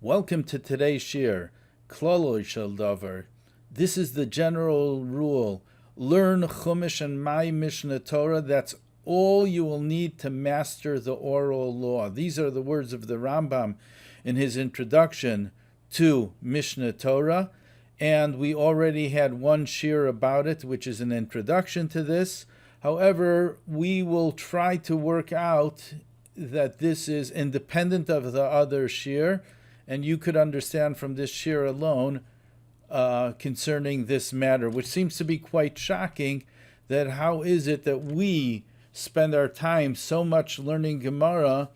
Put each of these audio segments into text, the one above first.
Welcome to today's shir, Kloloi Shel Davar. This is the general rule. Learn Chumash and my Mishnah Torah. That's all you will need to master the oral law. These are the words of the Rambam in his introduction to Mishnah Torah. And we already had one shir about it, which is an introduction to this. However, we will try to work out that this is independent of the other shir, and you could understand from this shir alone concerning this matter, which seems to be quite shocking, that how is it that we spend our time so much learning Gemara,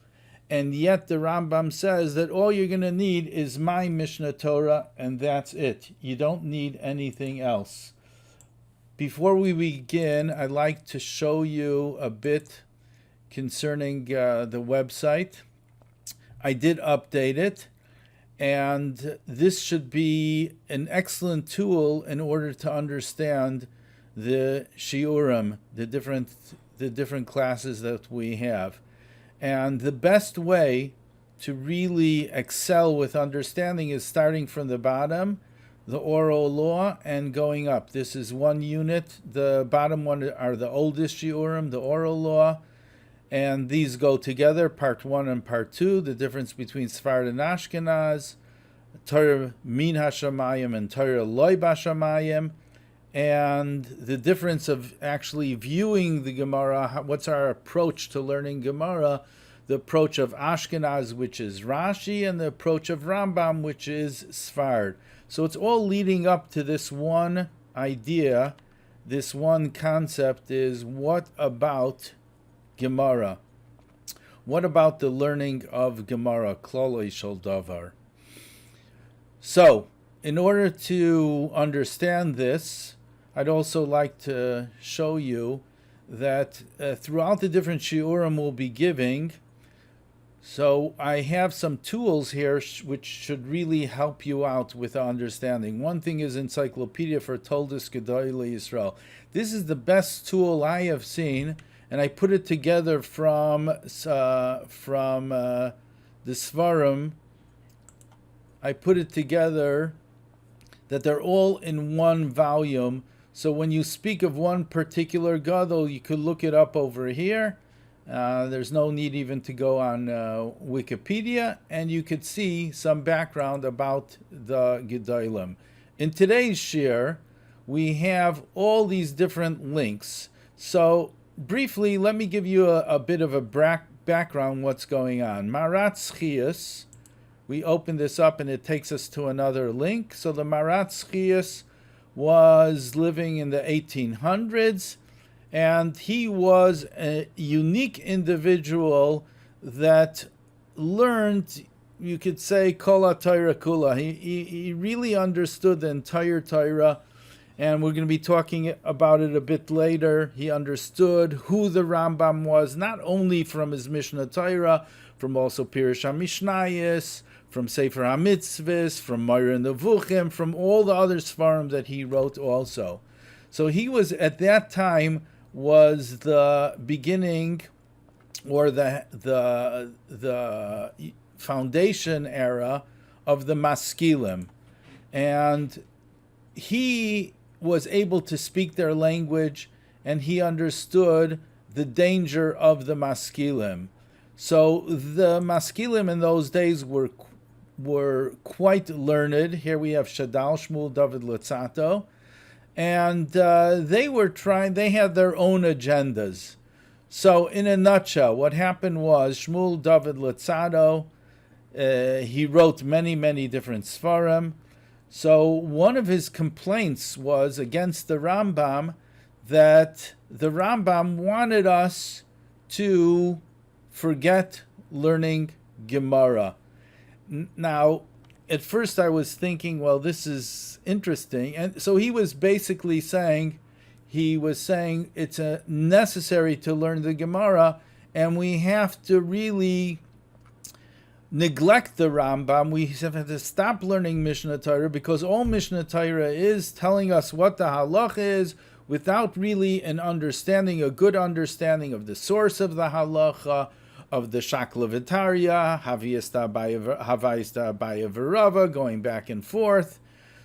and yet the Rambam says that all you're going to need is my Mishnah Torah, and that's it. You don't need anything else. Before we begin, I'd like to show you a bit concerning the website. I did update it, and this should be an excellent tool in order to understand the shiurim, the different classes that we have. And the best way to really excel with understanding is starting from the bottom, the oral law, and going up. This is one unit. The bottom one are the oldest shiurim, the oral law, and these go together, part 1 and part 2, the difference between Sfard and Ashkenaz, Torah min hashamayim and Torah loy bashamayim, and the difference of actually viewing the Gemara, what's our approach to learning Gemara, the approach of Ashkenaz, which is Rashi, and the approach of Rambam, which is Sfard. So it's all leading up to this one idea, this one concept is, what about Gemara? What about the learning of Gemara? Kloloi Shel Davar. So, in order to understand this, I'd also like to show you that throughout the different shiurim we'll be giving, so I have some tools here which should really help you out with understanding. One thing is Encyclopedia for Toldos Gedolei Yisrael. This is the best tool I have seen, and I put it together from the Sefarim. I put it together that they're all in one volume. So when you speak of one particular gadol, you could look it up over here. There's no need even to go on Wikipedia, and you could see some background about the Gedolim. In today's shir, we have all these different links. So briefly, let me give you a bit of a background what's going on. Maratz Chias, we open this up and it takes us to another link. So the Maratz Chias was living in the 1800s, and he was a unique individual that learned, you could say, Kol HaTorah Kula. He really understood the entire Torah, and we're going to be talking about it a bit later. He understood who the Rambam was, not only from his Mishnah Torah, from also Pirush HaMishnayos, from Sefer HaMitzvahs, from Moreh Nevuchim, from all the other Sfarim that he wrote also. So he was, at that time, was the beginning, or the foundation era of the Maskilim. And he was able to speak their language, and he understood the danger of the Maskilim. So the Maskilim in those days were quite learned. Here we have Shadal, Shmuel, David, Lutzato, and they had their own agendas. So in a nutshell, what happened was Shmuel, David, Lutzato, he wrote many different Sfarim. So one of his complaints was against the Rambam, that the Rambam wanted us to forget learning Gemara. Now, at first I was thinking, well, this is interesting. And so he was basically saying, it's necessary to learn the Gemara, and we have to really neglect the Rambam. We have to stop learning Mishnah Torah, because all Mishnah Torah is telling us what the halacha is, without really a good understanding of the source of the halacha, of the Shakla Vitaria, Havayista Abaya Verava, going back and forth.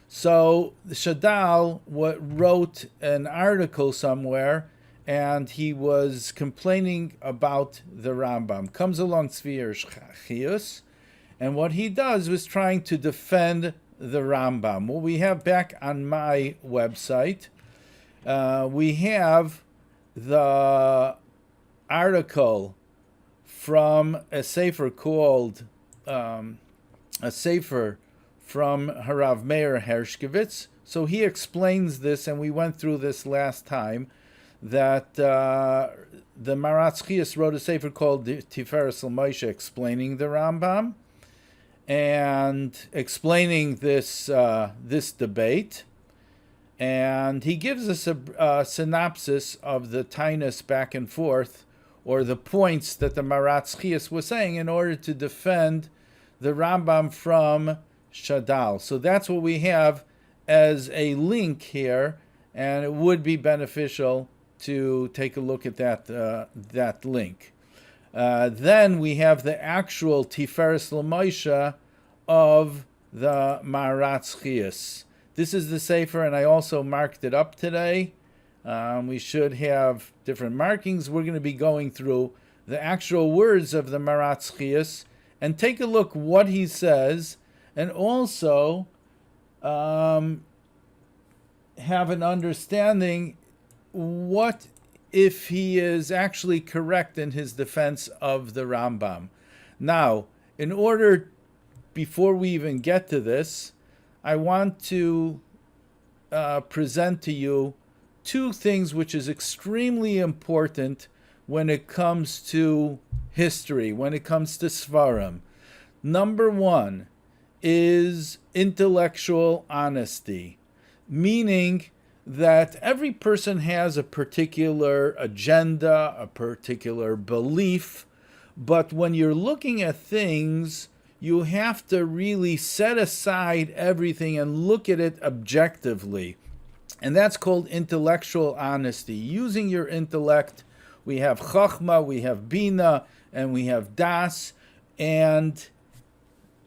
So Shadal wrote an article somewhere, and he was complaining about the Rambam. Comes along Tzvi Chius, and what he does was trying to defend the Rambam. What we have back on my website, we have the article from a sefer called a sefer from Harav Meir Hershkovitz. So he explains this, and we went through this last time, that the Maratz Chias wrote a sefer called Tiferes Moshe, explaining the Rambam and explaining this this debate. And he gives us a synopsis of the tainus back and forth, or the points that the Maratz Chias was saying in order to defend the Rambam from Shadal. So that's what we have as a link here, and it would be beneficial to take a look at that link. Then we have the actual Tiferes L'Moshe of the Maratz Chias. This is the sefer, and I also marked it up today. We should have different markings. We're going to be going through the actual words of the Maratz Chias and take a look what he says, and also have an understanding what if he is actually correct in his defense of the Rambam. Now, before we even get to this, I want to present to you two things which is extremely important when it comes to history, when it comes to Sefarim. Number one is intellectual honesty, meaning that every person has a particular agenda, a particular belief, but when you're looking at things, you have to really set aside everything and look at it objectively. And that's called intellectual honesty. Using your intellect, we have chachma, we have bina, and we have das, and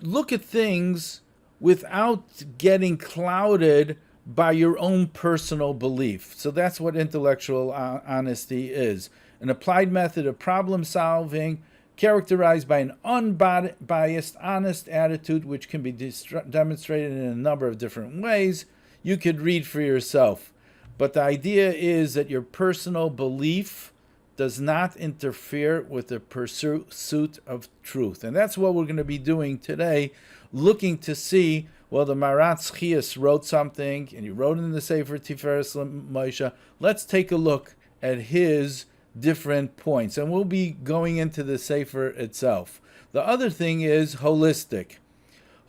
look at things without getting clouded by your own personal belief. So that's what intellectual honesty is. An applied method of problem solving characterized by an unbiased, honest attitude, which can be demonstrated in a number of different ways. You could read for yourself. But the idea is that your personal belief does not interfere with the pursuit of truth. And that's what we're going to be doing today, looking to see, well, the Maratz Chias wrote something, and he wrote it in the Sefer Tiferes Moshe. Let's take a look at his different points, and we'll be going into the Sefer itself. The other thing is holistic.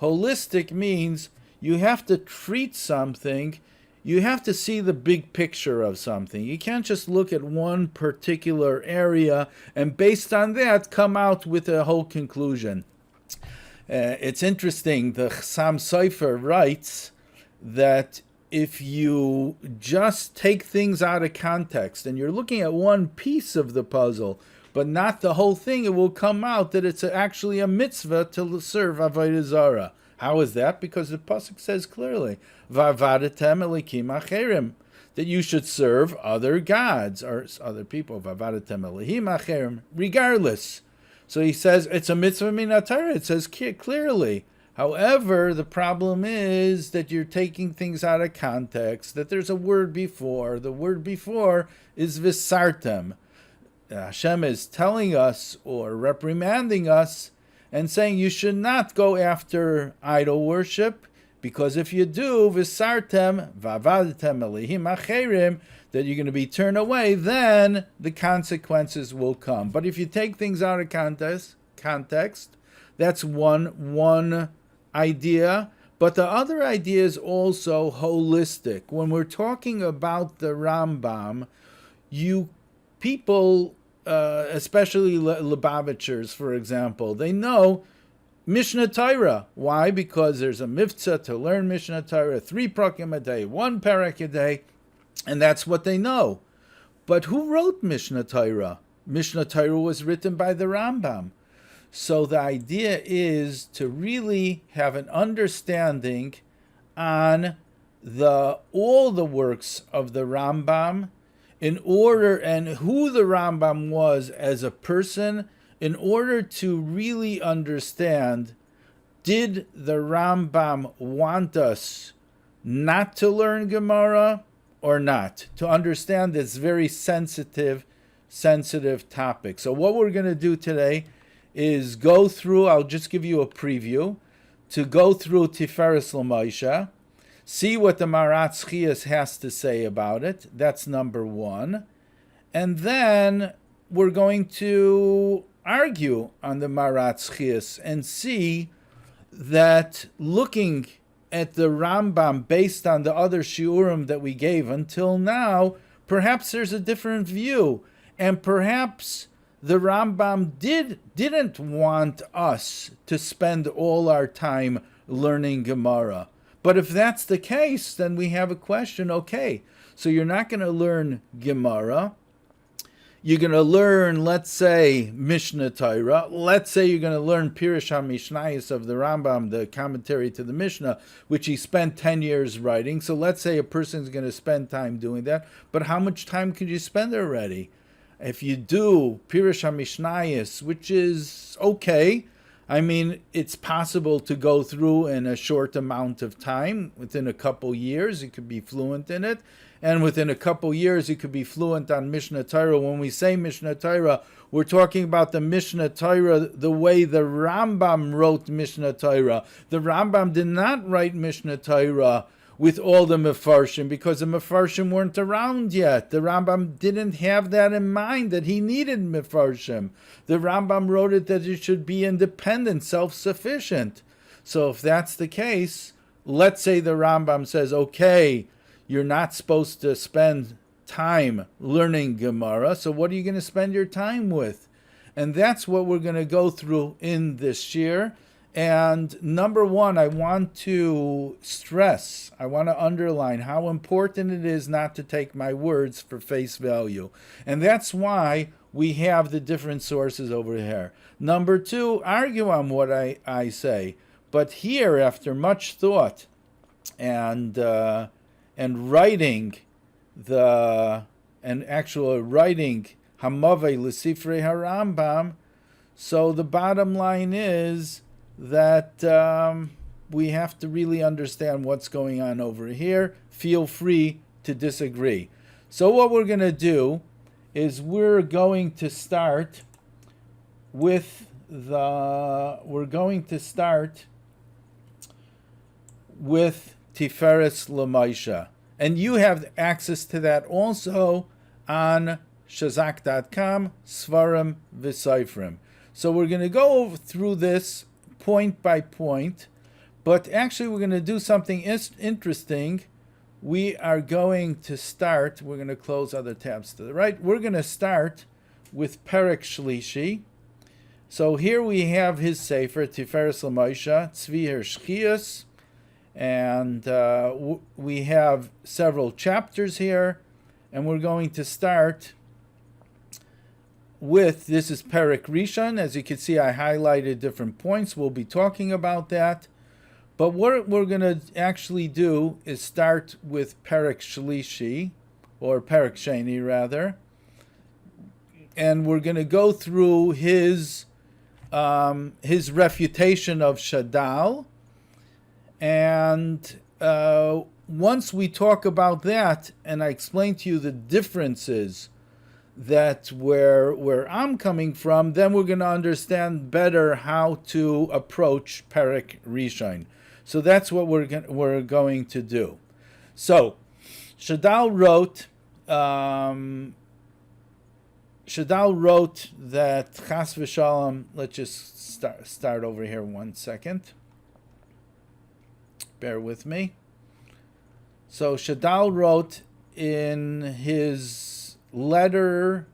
Holistic means you have to treat something, you have to see the big picture of something. You can't just look at one particular area and based on that come out with a whole conclusion. It's interesting, the Chassam Sofer writes that if you just take things out of context and you're looking at one piece of the puzzle, but not the whole thing, it will come out that it's actually a mitzvah to serve Avodah Zarah. How is that? Because the pasuk says clearly, "Va'avadetem elikim acherim," that you should serve other gods or other people. "Va'avadetem elihim acherim," regardless. So he says it's a mitzvah min Torah. It says clearly. However, the problem is that you're taking things out of context, that there's a word before. The word before is visartem. Hashem is telling us or reprimanding us and saying you should not go after idol worship, because if you do, visartem, va'avadetem elihim acherim, that you're going to be turned away, then the consequences will come. But if you take things out of context, that's one idea. But the other idea is also holistic. When we're talking about the Rambam, people, especially Lubavitchers, for example, they know Mishnah Torah. Why? Because there's a mitzvah to learn Mishnah Torah, 3 prakim a day, 1 parak a day, and that's what they know. But who wrote Mishnah Torah? Mishnah Torah was written by the Rambam. So the idea is to really have an understanding on all the works of the Rambam in order, and who the Rambam was as a person, in order to really understand, did the Rambam want us not to learn Gemara or not? To understand this very sensitive topic. So what we're going to do today is go through, I'll just give you a preview, to go through Tiferes L'Moshe, see what the Maratz Chias has to say about it. That's number one. And then we're going to argue on the Maratz Chias and see that looking at the Rambam based on the other shiurim that we gave until now, perhaps there's a different view. And perhaps the Rambam didn't want us to spend all our time learning Gemara. But if that's the case, then we have a question. Okay, so you're not going to learn Gemara. You're going to learn, let's say, Mishnah Torah. Let's say you're going to learn Pirush HaMishnayos of the Rambam, the commentary to the Mishnah, which he spent 10 years writing. So let's say a person's going to spend time doing that. But how much time could you spend already? If you do Pirush HaMishnayos, which is okay, I mean, it's possible to go through in a short amount of time. Within a couple years, you could be fluent in it. And within a couple years, you could be fluent on Mishnah Torah. When we say Mishnah Torah, we're talking about the Mishnah Torah the way the Rambam wrote Mishnah Torah. The Rambam did not write Mishnah Torah with all the Mefarshim, because the Mefarshim weren't around yet. The Rambam didn't have that in mind, that he needed Mefarshim. The Rambam wrote it that it should be independent, self-sufficient. So if that's the case, let's say the Rambam says, okay, you're not supposed to spend time learning Gemara, so what are you going to spend your time with? And that's what we're going to go through in this year. And number one, I want to stress, I want to underline how important it is not to take my words for face value. And that's why we have the different sources over here. Number two, argue on what I say. But here, after much thought and writing writing Hamaveh L'Sifrei HaRambam, so the bottom line is that we have to really understand what's going on over here. Feel free to disagree. So what we're going to do is we're going to start with Tiferes L'Moshe. And you have access to that also on shazak.com, Sfarim, VaSofrim. So we're going to go through this point by point, but actually we're going to do something interesting. We are going to start, we're going to close other tabs to the right. We're going to start with Perek Shlishi. So here we have his Sefer, Tiferes L'Moshe, Tzvi Hirshchias, and we have several chapters here, and we're going to start with, this is Perek Rishon. As you can see, I highlighted different points. We'll be talking about that. But what we're going to actually do is start with Perek Shlishi, or Perek Sheni rather. And we're going to go through his refutation of Shadal. And once we talk about that, and I explain to you the differences that where I'm coming from, then we're going to understand better how to approach Perek Rishon. So that's what we're going to do. So Shadal wrote that Chas v'Shalom. Let's just start over here 1 second. Bear with me. So Shadal wrote in his letter,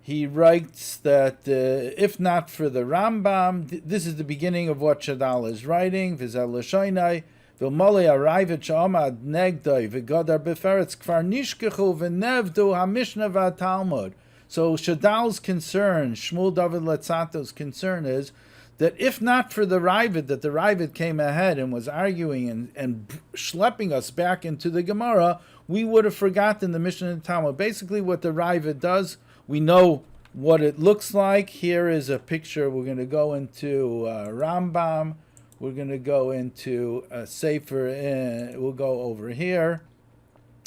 he writes that if not for the Rambam, this is the beginning of what Shadal is writing. V'zel l'shoinai v'molei arayvet sh'amad negdoi v'godar beferetz kfar nishkechu v'nevdu ha'mishnah v'talmud. So Shadal's concern, Shmuel David Letzato's concern is that if not for the Ravid, that the Ravid came ahead and was arguing and schlepping us back into the Gemara, we would have forgotten the Mishnah and Talmud. Basically what the Ravid does, we know what it looks like. Here is a picture. We're going to go into Rambam. We're going to go into Sefer. We'll go over here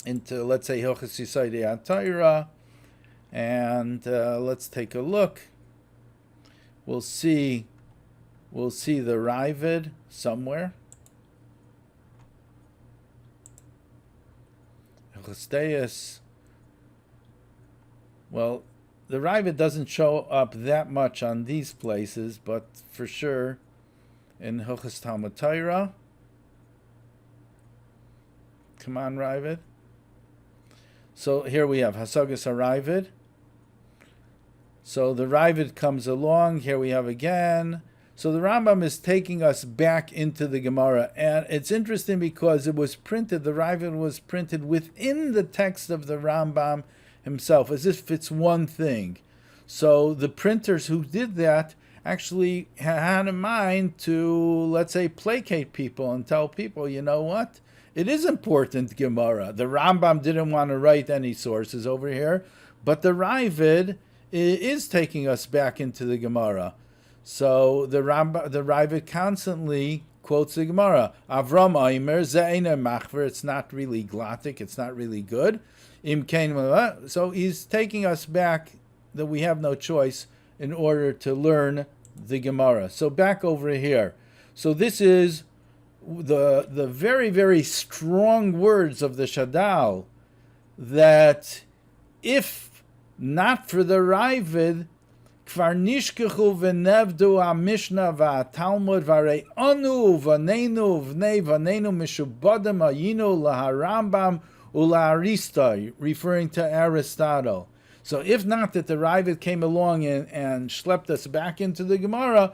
into, let's say, Hilchos Yisodei HaTorah. And let's take a look. We'll see the Ravid somewhere. Hilchos. Well, the Ravid doesn't show up that much on these places, but for sure in Hilchos Talmud Torah. Come on, Ravid. So here we have Hasagas HaRavid. So the Ravid comes along. Here we have again. So the Rambam is taking us back into the Gemara. And it's interesting because it was printed, the Ravid was printed within the text of the Rambam himself, as if it's one thing. So the printers who did that actually had in mind to, let's say, placate people and tell people, you know what? It is important, Gemara. The Rambam didn't want to write any sources over here, but the Ravid is taking us back into the Gemara. So the Ravid constantly quotes the Gemara. Avram Aimer Ze'ena Machver. It's not really glottic. It's not really good. So he's taking us back that we have no choice in order to learn the Gemara. So back over here. So this is the very, very strong words of the Shadal, that if not for the Ravid, kvar nishkechu v'nevdu ha-mishnah v'ha-talmud v'arei anu v'neinu v'nei v'neinu mishubadim ayinu laharambam ula-aristai, referring to Aristotle. So if not that the Ravid came along and schlepped us back into the Gemara,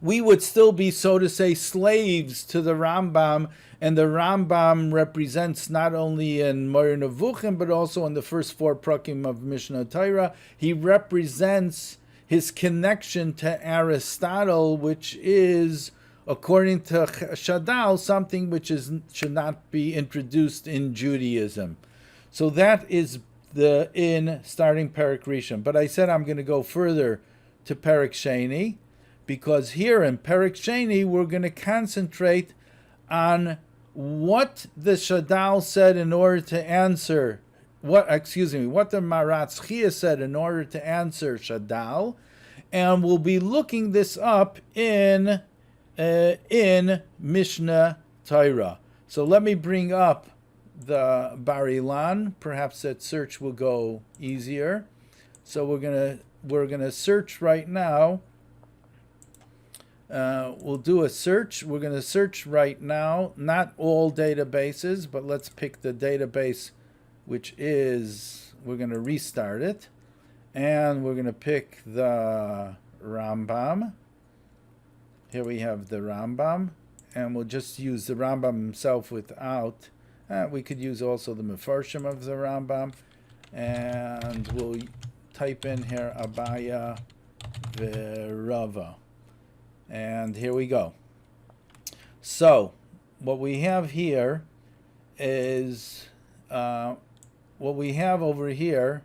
we would still be, so to say, slaves to the Rambam, and the Rambam represents not only in Moreh Nevuchim, but also in the first 4 prakim of Mishnah Torah. He represents his connection to Aristotle, which is, according to Shadal, something which should not be introduced in Judaism. So that is in starting Perek Rishon. But I said I'm going to go further to Perek Sheni, because here in Perek Sheni we're going to concentrate on what the Shadal said in order to answer what the Maratz Chia said in order to answer Shadal, and we'll be looking this up in Mishnah Torah. So let me bring up the Bar Ilan. Perhaps that search will go easier. So we're gonna search right now. We'll do a search. We're going to search right now, not all databases, but let's pick the database, which is, we're going to restart it, and we're going to pick the Rambam. Here we have the Rambam, and we'll just use the Rambam himself without, we could use also the Mefarshim of the Rambam, and we'll type in here Abaya V'Rava. And here we go. So, what we have here is, what we have over here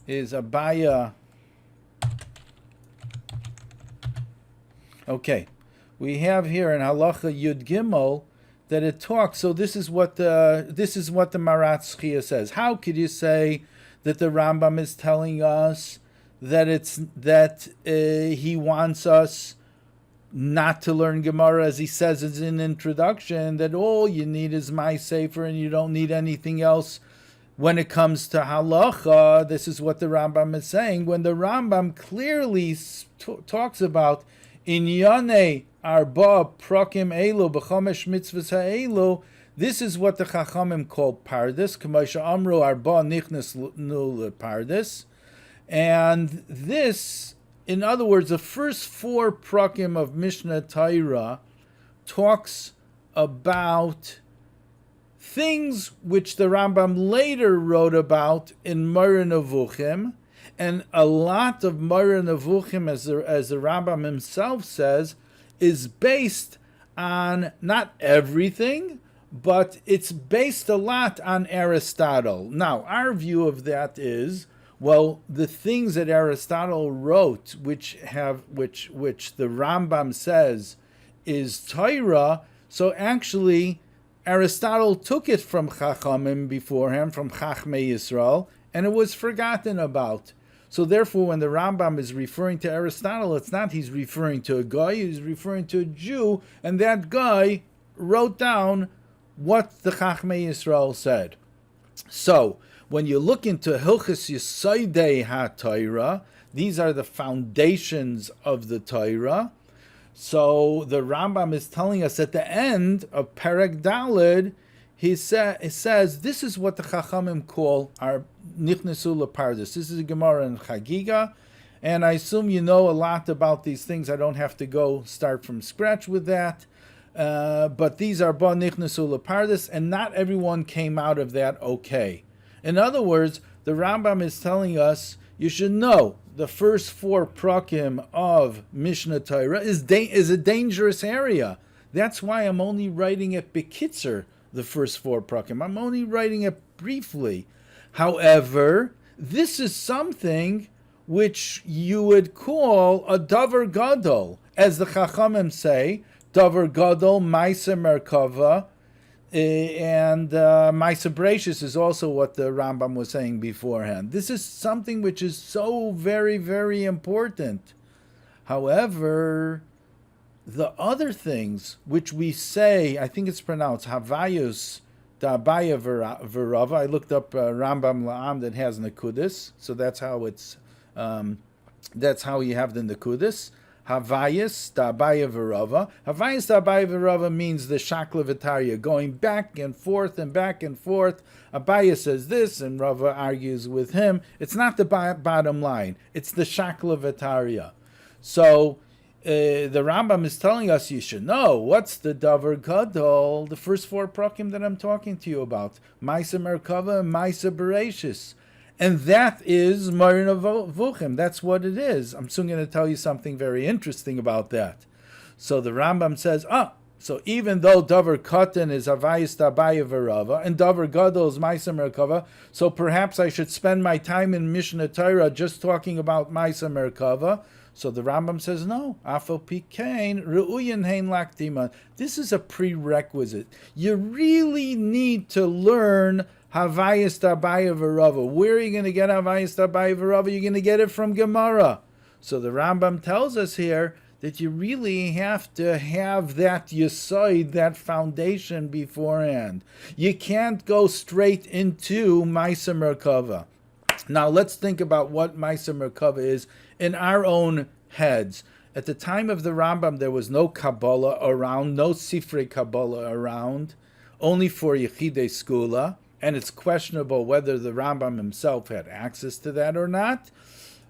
is Abaya. Okay, we have here in Halacha Yud Gimel that it talks. So this is what the Maratz Chia says. How could you say that the Rambam is telling us that he wants us not to learn Gemara, as he says in an introduction, that all you need is my sefer and you don't need anything else when it comes to halacha? This is what the Rambam is saying, when the Rambam clearly talks about inyane arba prakim elu b'chomesh mitzvahs ha'elu. This is what the Chachamim call pardes, k'moshe amru arba nichnas nu pardes. And this, in other words, the first 4 prakim of Mishnah Torah talks about things which the Rambam later wrote about in Moreh Nevuchim, and a lot of Moreh Nevuchim, as the Rambam himself says, is based on not everything, but it's based a lot on Aristotle. Now, our view of that is, well, the things that Aristotle wrote, which the Rambam says is Torah, so actually Aristotle took it from Chachamim beforehand, from Chachmei Yisrael, and it was forgotten about. So therefore, when the Rambam is referring to Aristotle, it's not he's referring to a guy, he's referring to a Jew, and that guy wrote down what the Chachmei Yisrael said. So, when you look into Hilchos Yesodei HaTorah, these are the foundations of the Torah. So the Rambam is telling us at the end of Perek Daled, it says, this is what the Chachamim call our Nichnesu Lepardes. This is a Gemara in Chagiga, and I assume you know a lot about these things. I don't have to start from scratch with that. But these are Ba Nichnesu Lepardes, and not everyone came out of that okay. In other words, the Rambam is telling us you should know the first 4 prakim of Mishnah Torah is a dangerous area. That's why I'm only writing it bekitzer, the first 4 prakim. I'm only writing it briefly. However, this is something which you would call a davar gadol, as the Chachamim say, davar gadol ma'aseh merkava, and ma'aseh bereishis is also what the Rambam was saying beforehand. This is something which is so very, very important. However, the other things which we say, I think it's pronounced Havayus Da'abaya V'Rava. I looked up Rambam La'am that has Nekudis, so that's how you have the Nekudis. Havayus Da'abaya V'Rava. Havayus Da'abaya V'Rava means the Shakla V'Tarya, going back and forth and back and forth. Abaya says this, and Rava argues with him. It's not the bottom line. It's the Shakla V'Tarya. So the Rambam is telling us you should know what's the davar gadol, the first 4 prakim that I'm talking to you about, ma'aseh merkava and ma'aseh bereishis, and that is Moreh Nevuchim. That's what it is. I'm soon going to tell you something very interesting about that. So the Rambam says, so even though davar katan is havayis da'abaya v'rava and davar gadol is ma'aseh merkava, so perhaps I should spend my time in Mishnah Torah just talking about ma'aseh merkava. So the Rambam says, no, afal pikein ru'uyin hein laktima. This is a prerequisite. You really need to learn Havayis Da'abaya V'Rava. Where are you going to get Havayis Da'abaya V'Rava? You're going to get it from Gemara. So the Rambam tells us here that you really have to have that yesod, that foundation beforehand. You can't go straight into ma'aseh merkava. Now let's think about what ma'aseh merkava is in our own heads. At the time of the Rambam, there was no Kabbalah around, no Sifrei Kabbalah around, only for Yechidei Skula, and it's questionable whether the Rambam himself had access to that or not,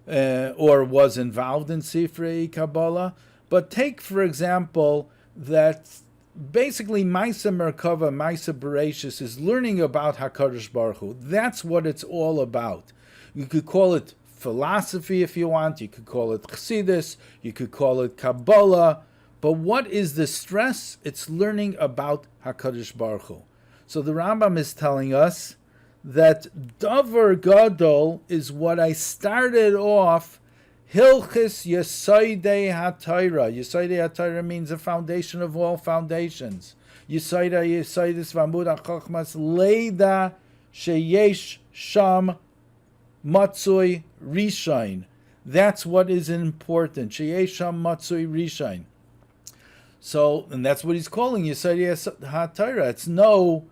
or was involved in Sifrei Kabbalah. But take, for example, that basically ma'aseh merkava, ma'aseh bereishis is learning about HaKadosh Baruch Hu. That's what it's all about. You could call it philosophy if you want, you could call it chassidus, you could call it Kabbalah, but what is the stress? It's learning about HaKadosh Baruch Hu. So the Rambam is telling us that davar gadol is what I started off, Hilchos Yesodei HaTorah. Yesodei HaTorah means the foundation of all foundations. Yesodei Yesodis V'amud HaChochmas Leida Sheyesh Sham Matzui Rishain. That's what is important. Sheyesh Sham Matzui Rishain. So, and that's what he's calling Yesodei HaTorah.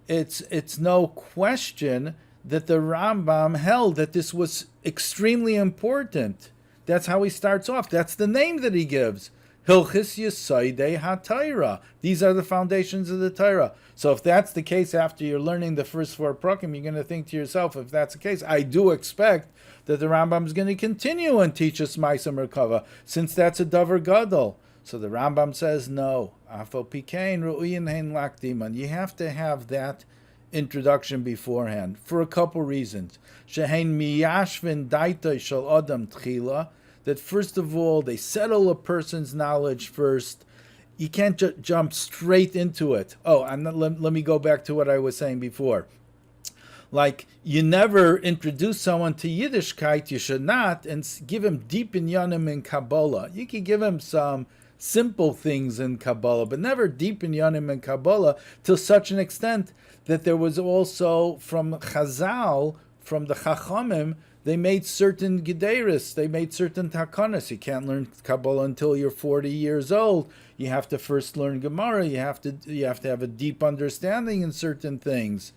It's no question that the Rambam held that this was extremely important. That's how he starts off. That's the name that he gives. Hilchos Yesodei HaTorah. These are the foundations of the Torah. So if that's the case, after you're learning the first 4 prakim, you're going to think to yourself, if that's the case, I do expect that the Rambam is going to continue and teach us ma'aseh merkava, since that's a davar gadol. So the Rambam says no. You have to have that introduction beforehand for a couple reasons. That first of all, they settle a person's knowledge first. You can't jump straight into it. Oh, let me go back to what I was saying before. Like, you never introduce someone to Yiddishkeit, you should not, and give him deep inyanim in Kabbalah. You can give him some simple things in Kabbalah, but never deep inyanim in Kabbalah to such an extent that there was also from Chazal, from the Chachamim, they made certain Gederis, they made certain Takanas. You can't learn Kabbalah until you're 40 years old. You have to first learn Gemara. You have to have a deep understanding in certain things.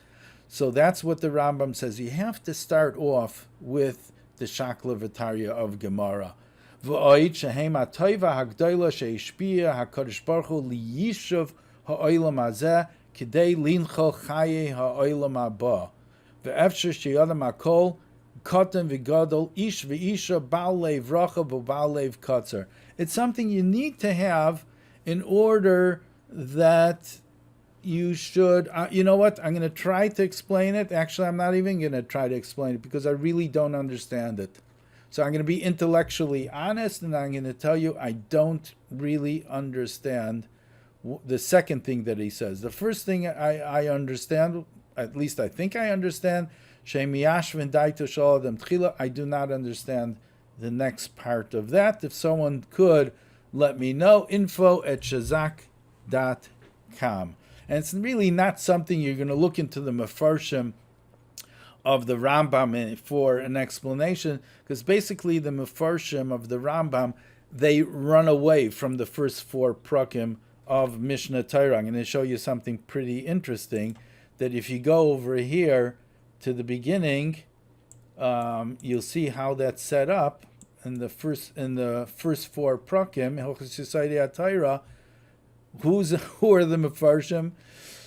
So that's what the Rambam says. You have to start off with the Shakla V'Tarya of Gemara. V'oid shehem ha'toiva ha'gdoila she'ishpia ha'kadosh baruch hu liyishuv ha'olam hazeh k'dei linchol chaye ha'olam haba. V'efshir sheyadam ha'kol katan v'gadol ish v'isha ba'al lev rachav v'ba'al lev katzer. It's something you need to have in order that you should, you know what, I'm going to try to explain it. Actually, I'm not even going to try to explain it because I really don't understand it. So I'm going to be intellectually honest and I'm going to tell you I don't really understand the second thing that he says. The first thing I understand, at least I think I understand, I do not understand the next part of that. If someone could let me know, info@shazak.com. And it's really not something you're going to look into the Mefarshim of the Rambam for an explanation, because basically the Mefarshim of the Rambam, they run away from the first 4 prakim of Mishnah Torah. I'm going to show you something pretty interesting, that if you go over here to the beginning, you'll see how that's set up in the first 4 prakim, Hilchos Yesodei Torah. Who are the Mefarshim?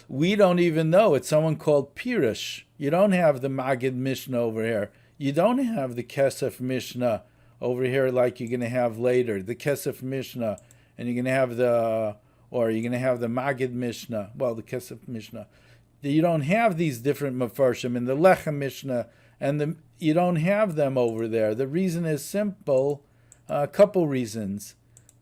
We don't even know. It's someone called Pirush. You don't have the Magid Mishnah over here. You don't have the Kesef Mishnah over here like you're going to have later. The Kesef Mishnah, and you're going to have the Magid Mishnah. Well, the Kesef Mishnah. You don't have these different Mefarshim in the Lechem Mishnah, and you don't have them over there. The reason is simple. A couple reasons.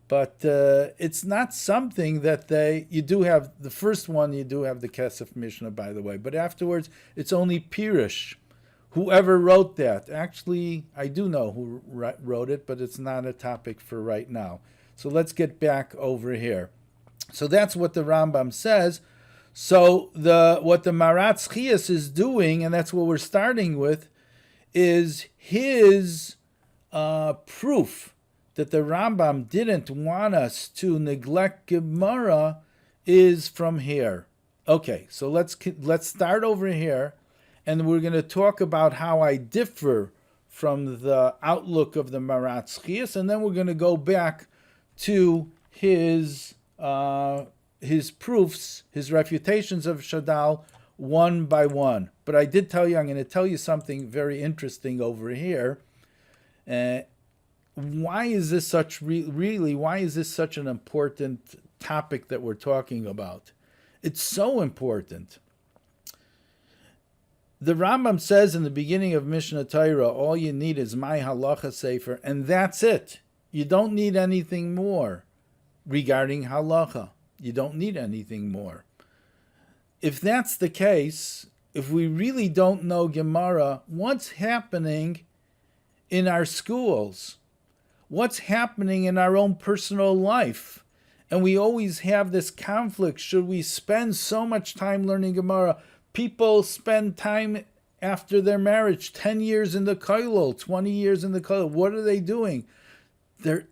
But it's not something that you do have, the first one, you do have the Kesef Mishnah, by the way. But afterwards, it's only Pirush. Whoever wrote that. Actually, I do know who wrote it, but it's not a topic for right now. So let's get back over here. So that's what the Rambam says. So what the Maratz Chias is doing, and that's what we're starting with, is his proof that the Rambam didn't want us to neglect Gemara is from here. Okay, so let's start over here, and we're going to talk about how I differ from the outlook of the Maratz Chias, and then we're going to go back to his proofs, his refutations of Shadal, one by one. But I did tell you, I'm going to tell you something very interesting over here. Why is this such an important topic that we're talking about? It's so important. The Rambam says in the beginning of Mishnah Torah, all you need is my halacha sefer, and that's it. You don't need anything more regarding halacha. You don't need anything more. If that's the case, if we really don't know Gemara, what's happening in our schools? What's happening in our own personal life? And we always have this conflict. Should we spend so much time learning Gemara? People spend time after their marriage, 10 years in the kollel, 20 years in the kollel. What are they doing? They're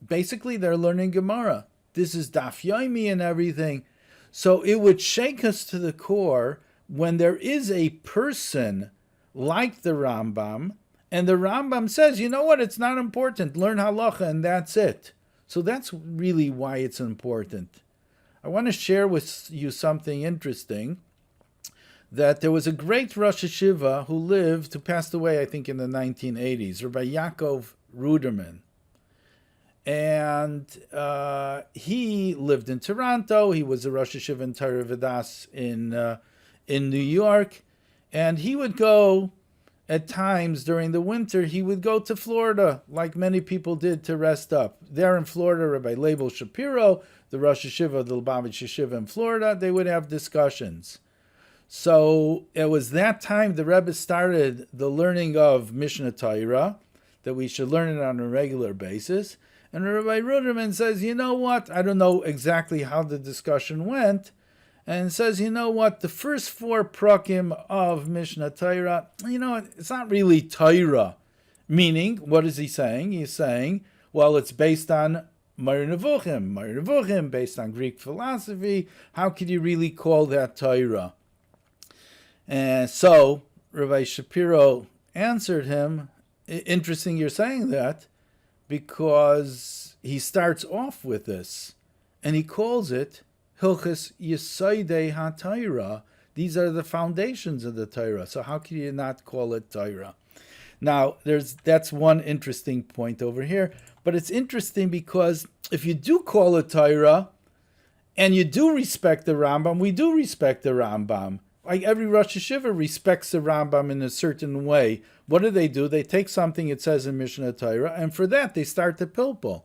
learning Gemara. This is Daf Yomi and everything. So it would shake us to the core when there is a person like the Rambam, and the Rambam says, you know what, it's not important. Learn halacha and that's it. So that's really why it's important. I want to share with you something interesting, that there was a great Rosh Hashiva who passed away, I think, in the 1980s, Rabbi Yaakov Ruderman. And he lived in Toronto. He was a Rosh Yeshiva in Torah Vidas in New York. And he would go, at times during the winter, he would go to Florida, like many people did, to rest up. There in Florida, Rabbi Leibel Shapiro, the Rosh Yeshiva of the Lubavitch Yeshiva in Florida, they would have discussions. So it was that time the Rebbe started the learning of Mishnah Torah, that we should learn it on a regular basis. And Rabbi Ruderman says, you know what? I don't know exactly how the discussion went. And says, you know what? The first 4 prakim of Mishnah Torah, it's not really Torah. Meaning, what is he saying? He's saying, well, it's based on Moreh Nevuchim, based on Greek philosophy. How could you really call that Torah? And so Rabbi Shapiro answered him, interesting you're saying that, because he starts off with this, and he calls it Hilchos Yesodei HaTorah. These are the foundations of the Torah. So how can you not call it Torah? Now, that's one interesting point over here. But it's interesting because if you do call it Torah, and you do respect the Rambam, we do respect the Rambam. Like every Rosh Yeshiva respects the Rambam in a certain way. What do? They take something it says in Mishnah Torah, and for that they start to pilpul.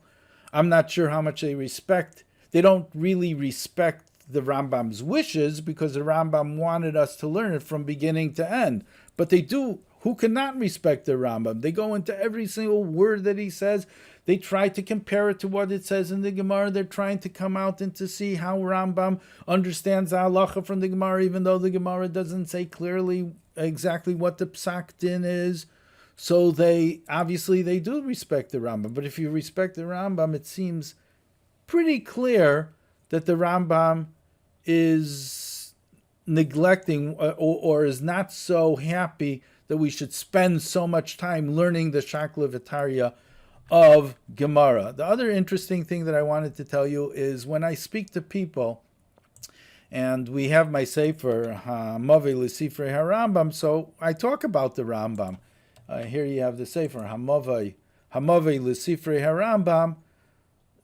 I'm not sure how much they respect. They don't really respect the Rambam's wishes because the Rambam wanted us to learn it from beginning to end. But they do. Who cannot respect the Rambam? They go into every single word that he says. They try to compare it to what it says in the Gemara. They're trying to come out and to see how Rambam understands the halacha from the Gemara, even though the Gemara doesn't say clearly exactly what the psak din is. So they do respect the Rambam. But if you respect the Rambam, it seems pretty clear that the Rambam is neglecting or is not so happy that we should spend so much time learning the Shakla V'Tarya of Gemara. The other interesting thing that I wanted to tell you is when I speak to people, and we have my sefer, Hamaveh L'Sifrei HaRambam, so I talk about the Rambam. Here you have the sefer, Hamaveh L'Sifrei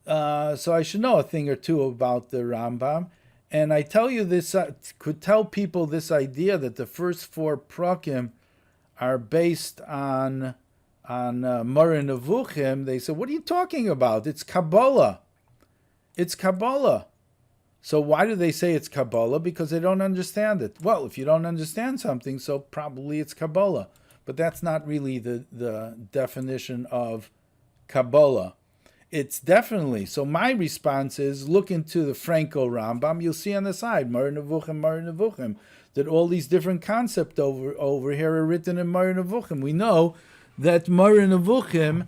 HaRambam, so I should know a thing or two about the Rambam. And I tell you this, could tell people this idea that the first 4 prakim are based on Moreh Nevuchim. They say, what are you talking about? It's Kabbalah. It's Kabbalah. So why do they say it's Kabbalah? Because they don't understand it. Well, if you don't understand something, so probably it's Kabbalah. But that's not really the definition of Kabbalah. It's definitely. So my response is, look into the Franco Rambam. You'll see on the side, Moreh Nevuchim, that all these different concepts over here are written in Moreh Nevuchim. We know that Moreh Nevuchim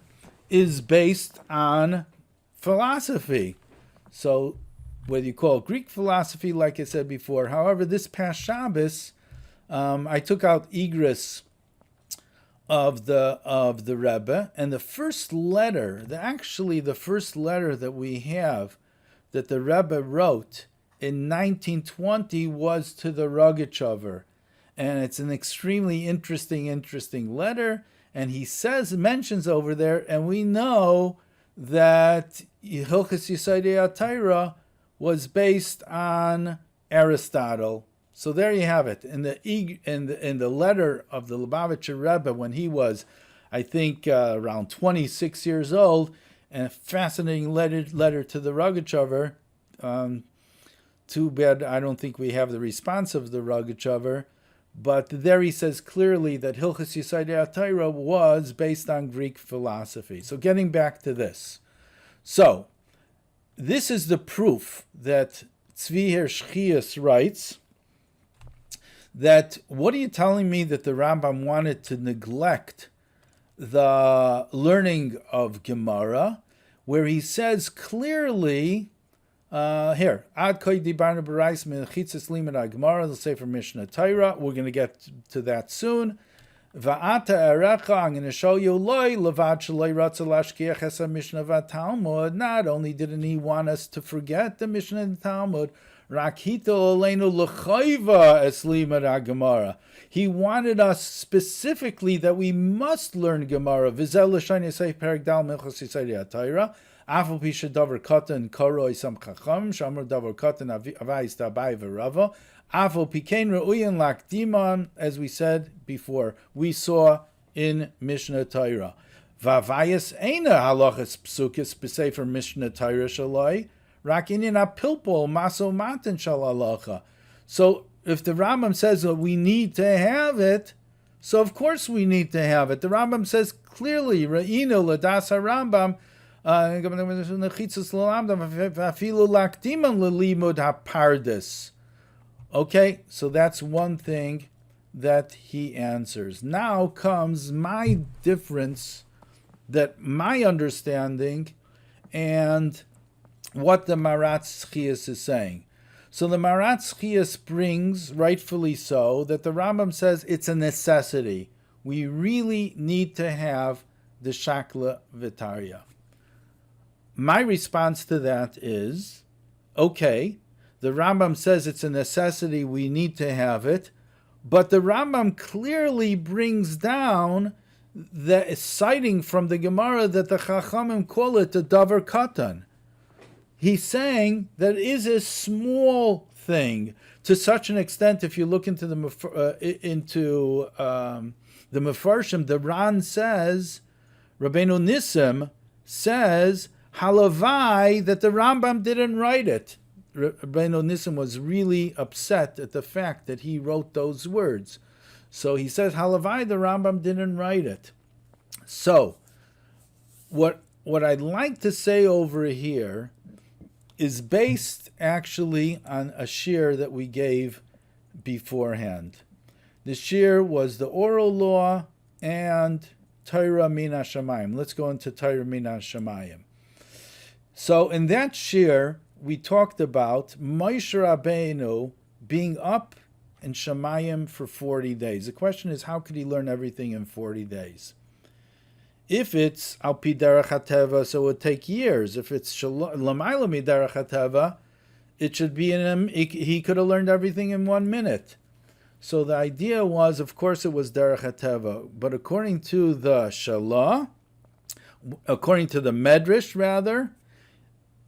is based on philosophy. So whether you call it Greek philosophy, like I said before. However, this past Shabbos, I took out Igris of the Rebbe, and the first letter that we have that the Rebbe wrote in 1920 was to the Rogachover, and it's an extremely interesting letter. And he mentions over there, and we know that Hilchos Yesodei HaTorah was based on Aristotle. So there you have it. In the letter of the Lubavitcher Rebbe, when he was, I think, around 26 years old, and a fascinating letter to the Rogachover. Too bad I don't think we have the response of the Rogachover. But there he says clearly that Hilchos Yesodei HaTorah was based on Greek philosophy. So getting back to this. So, this is the proof that Tzvi Hirschchias writes that, what are you telling me that the Rambam wanted to neglect the learning of Gemara, where he says clearly, here, Ad Koi Dibarna B'Rais Mechitzas Limud Gemara, the Sefer Mishnah Torah. We're going to get to that soon. Va'ata Erecha, I'm going to show you loy levad shaloi ratza lashkiach es Mishnah v'Talmud. Not only didn't he want us to forget the Mishnah and Talmud, rak hito aleinu l'chayva es limud Gemara. He wanted us specifically that we must learn Gemara. V'zel l'shayin yisei perek dal milchos Yesodei HaTorah. Afal pisha davar katan koroi sam chacham shamar davar katan avayis dabai v'rava. Afal pikein re'uyan lakdiman, as we said before, we saw in Mishnah Torah. Vavayis eina halachas psukis b'sefer Mishnah Torah shaloi rak inyan apilpol maso matan shal halacha. So if the Rambam says that we need to have it, so of course we need to have it. The Rambam says clearly, Ra'inu ladas Rambam, okay, so that's one thing that he answers. Now comes my difference, that my understanding, and what the Maratz Chias is saying. So the Maratz Chias brings, rightfully so, that the Rambam says it's a necessity. We really need to have the Shakla Vitaria. My response to that is, okay, the Rambam says it's a necessity, we need to have it, but the Rambam clearly brings down, citing from the Gemara, that the Chachamim call it the Davar Katan. He's saying that it is a small thing, to such an extent. If you look into the Mefarshim, the Ran says, Rabbeinu Nissim says, halavai, that the Rambam didn't write it. Rabbeinu Nissim was really upset at the fact that he wrote those words. So he says, halavai, the Rambam didn't write it. So, what I'd like to say over here is based actually on a shir that we gave beforehand. The shir was the oral law and Torah min hashamayim. Let's go into Torah min hashamayim. So in that shir, we talked about Moshe Rabbeinu being up in Shamayim for 40 days. The question is, how could he learn everything in 40 days? If it's al pi derech hateva, so it would take years. If it's lamayla mi derech hateva, it should be in him. He could have learned everything in 1 minute. So the idea was, of course, it was derech hateva. But according to the Shalah, according to the Medrash, rather,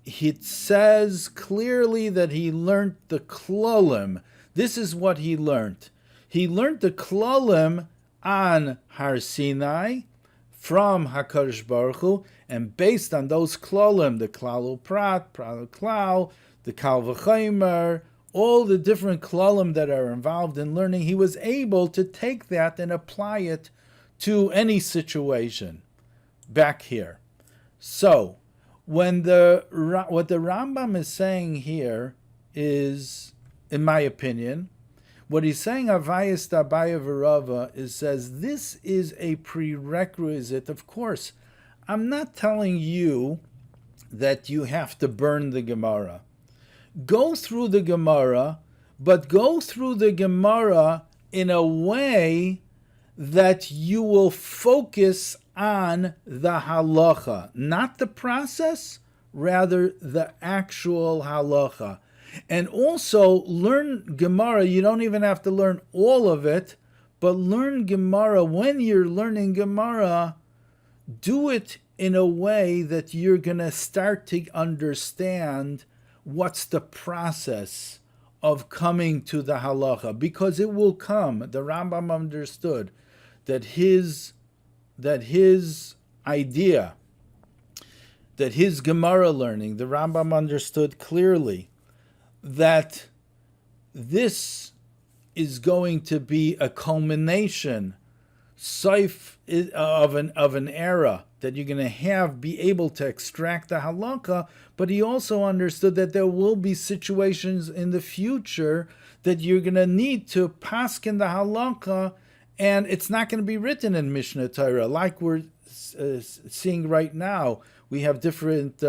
it says clearly that he learned the klolim. This is what he learned. He learned the klolim on Har Sinai, from HaKadosh Baruch Hu, and based on those klolim, the klal uprat, prat klal, the kal v'chaymer, all the different klolim that are involved in learning, he was able to take that and apply it to any situation back here. So, what the Rambam is saying here is, in my opinion, what he's saying, Avayis Dabaya V'Rava, says this is a prerequisite. Of course, I'm not telling you that you have to burn the Gemara. Go through the Gemara, but go through the Gemara in a way that you will focus on the halacha, not the process, rather the actual halacha. And also learn Gemara. You don't even have to learn all of it, but learn Gemara. When you're learning Gemara, do it in a way that you're going to start to understand what's the process of coming to the halacha, because it will come. The Rambam understood that his idea, that his Gemara learning, the Rambam understood clearly that this is going to be a culmination of an era that you're going to be able to extract the halakha, but he also understood that there will be situations in the future that you're going to need to paskin the halakha, and it's not going to be written in Mishnah Torah like we're seeing right now. We have different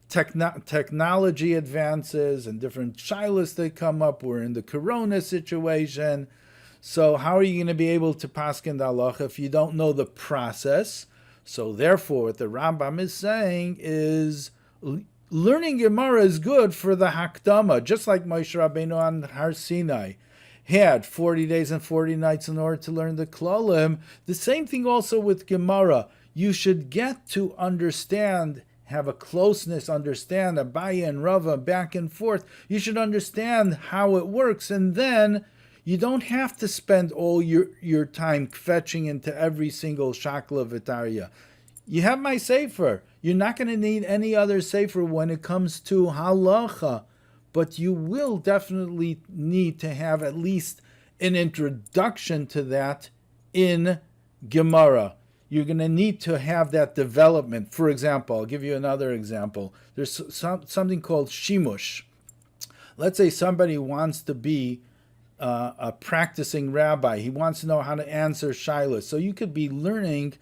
technology advances and different shilas that come up. We're in the corona situation. So how are you going to be able to paskin the halacha if you don't know the process? So therefore, what the Rambam is saying is learning Gemara is good for the hakdama, just like Moshe Rabbeinu on Har Sinai had 40 days and 40 nights in order to learn the klalim. The same thing also with Gemara. You should get to understand have a closeness, understand Abaye and Rava back and forth. You should understand how it works, and then you don't have to spend all your time fetching into every single shakla v'tarya. You have my sefer. You're not going to need any other sefer when it comes to halacha, but you will definitely need to have at least an introduction to that in Gemara. You're going to need to have that development. For example, I'll give you another example. There's something called shimush. Let's say somebody wants to be a practicing rabbi. He wants to know how to answer shilas. So you could be learning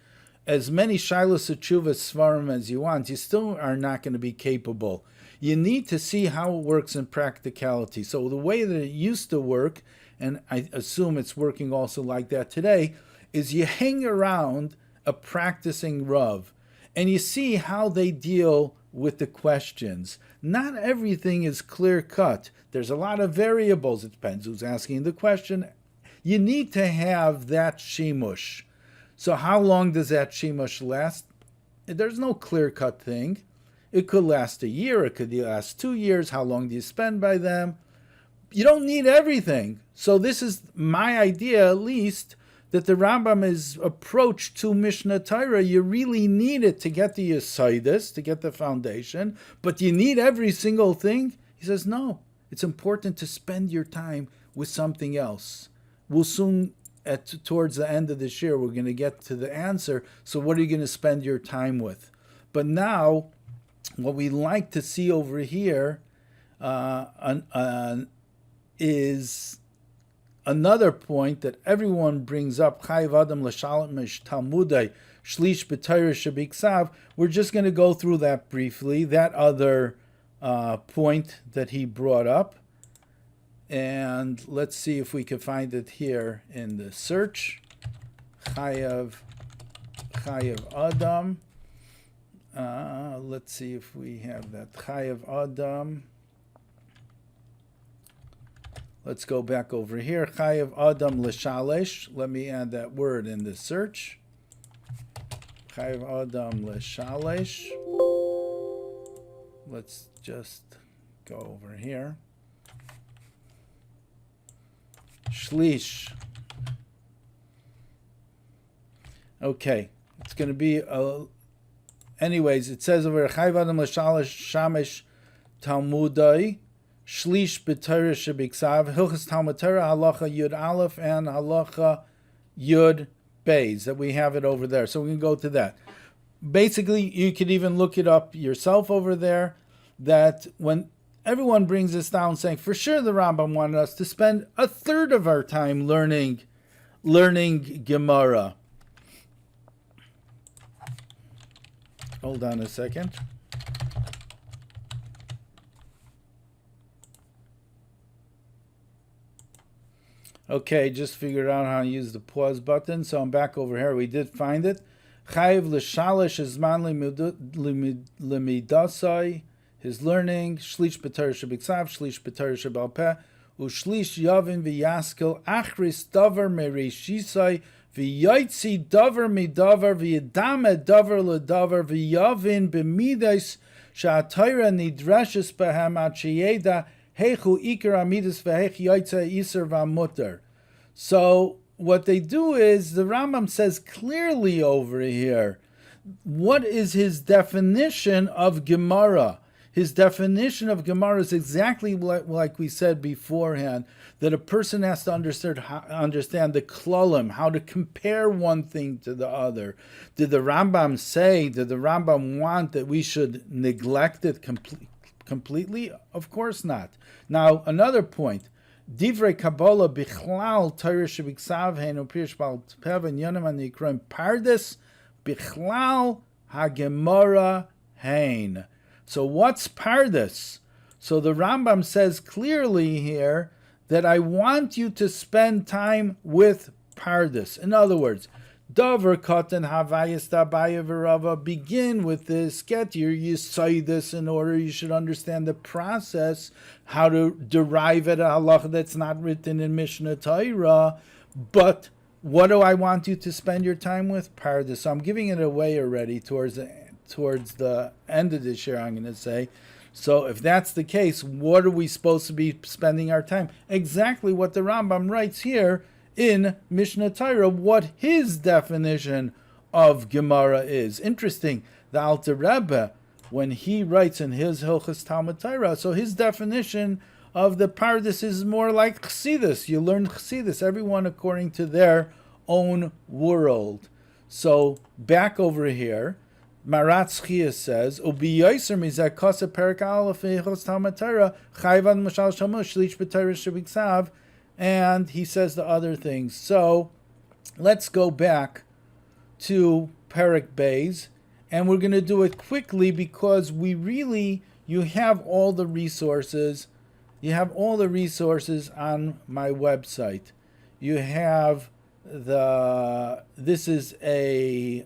as many shilas utshuvas Sefarim as you want. You still are not going to be capable. You need to see how it works in practicality. So the way that it used to work, and I assume it's working also like that today, is you hang around a practicing Rav and you see how they deal with the questions. Not everything is clear cut. There's a lot of variables. It depends who's asking the question. You need to have that shimush. So how long does that shimush last? There's no clear cut thing. It could last a year. It could last 2 years. How long do you spend by them? You don't need everything. So this is my idea, at least, that the Rambam's approach to Mishnah Torah, you really need it to get the Yesodus, to get the foundation, but you need every single thing? He says, no. It's important to spend your time with something else. We'll soon, towards the end of this year, we're going to get to the answer. So what are you going to spend your time with? But now, what we like to see over here is another point that everyone brings up. Chayiv Adam l'shalmish Talmudai shlish b'Torah shebiksav. We're just going to go through that briefly. That other point that he brought up, and let's see if we can find it here in the search. Chayiv Adam. Let's see if we have that. Chayiv Adam. Let's go back over here. Chayiv Adam l'shalesh. Let me add that word in the search. Chayiv Adam l'shalesh. Let's just go over here. Shlish. Okay, it's going to be anyways, it says over Chayiv Adam l'shalesh shamesh Talmudai shlish b'Torah shebiksav hilchas Talmud Torah halacha yud aleph and halacha yud beis, that we have it over there. So we can go to that. Basically, you could even look it up yourself over there, that when everyone brings this down saying, for sure the Rambam wanted us to spend a third of our time learning Gemara. Hold on a second. Okay, just figured out how to use the pause button, so I'm back over here. We did find it. Chayiv l'shalish izman limidasai, his learning. Shlish b'Torah shebiksav, shlish b'Torah shebal peh, u'shlish yavin v'yaskel achris davar mereishisai v'yotzi davar midavar v'yadame davar l'davar v'yavin b'midas sha'atayra nidreshes b'hem ad sheyeda heichu ikar amidas v'heich yotze iser v'amutar. So what they do is, the Rambam says clearly over here, what is his definition of Gemara? His definition of Gemara is exactly like we said beforehand, that a person has to understand the klalim, how to compare one thing to the other. Did the Rambam want that we should neglect it completely? Of course not. Now, another point. Divrei Kabbalah bichlal Torah shebiksav heinu pirish bal pev and yonim anikroim pardes bichlal hagemara hein. So what's pardes? So the Rambam says clearly here that I want you to spend time with pardes. In other words, Dover katan havayis dabaya v'rava. Begin with this. Get your Yesodus in order. You should understand the process, how to derive it, a halacha that's not written in Mishnah Torah. But what do I want you to spend your time with? Pardes. So I'm giving it away already towards towards the end of this year, I'm going to say. So if that's the case, what are we supposed to be spending our time? Exactly what the Rambam writes here in Mishnah Torah, what his definition of Gemara is. Interesting, the Alter Rebbe, when he writes in his Hilchos Talmud Torah, so his definition of the Pardes is more like Chassidus. You learn Chassidus, everyone according to their own world. So back over here, Maratz Chia says, "Ubi yoser mizeh kosa perik aleph Hilchos Talmud Torah chayvan mashal shamush shlish b'Torah shebiksav," and he says the other things. So let's go back to Perik Beis, and we're going to do it quickly because you have all the resources. You have all the resources on my website. You have this is a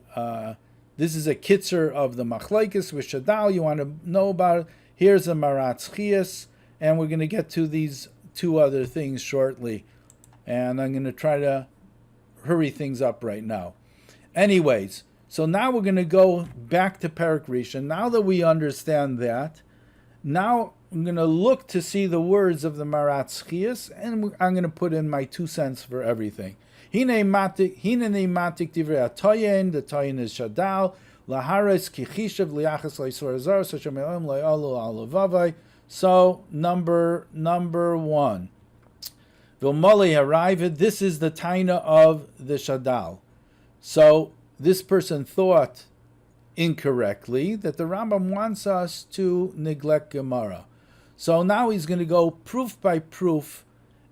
kitzer of the Machlokes with Shadal. You want to know about it? Here's a Maratz Chias, and we're going to get to these two other things shortly. And I'm going to try to hurry things up right now. Anyways, so now we're going to go back to Perik Rishon. Now that we understand that, now I'm going to look to see the words of the Maratz Chias, and I'm going to put in my 2 cents for everything. Hinei matik divrei atoyin. The toyin is shadal. Lahares kichishav liachas leisor azar. Sashem elam le'alu alavavai. So number 1. Vilmoli haravid. This is the taina of the shadal. So this person thought incorrectly that the Rambam wants us to neglect Gemara. So now he's going to go proof by proof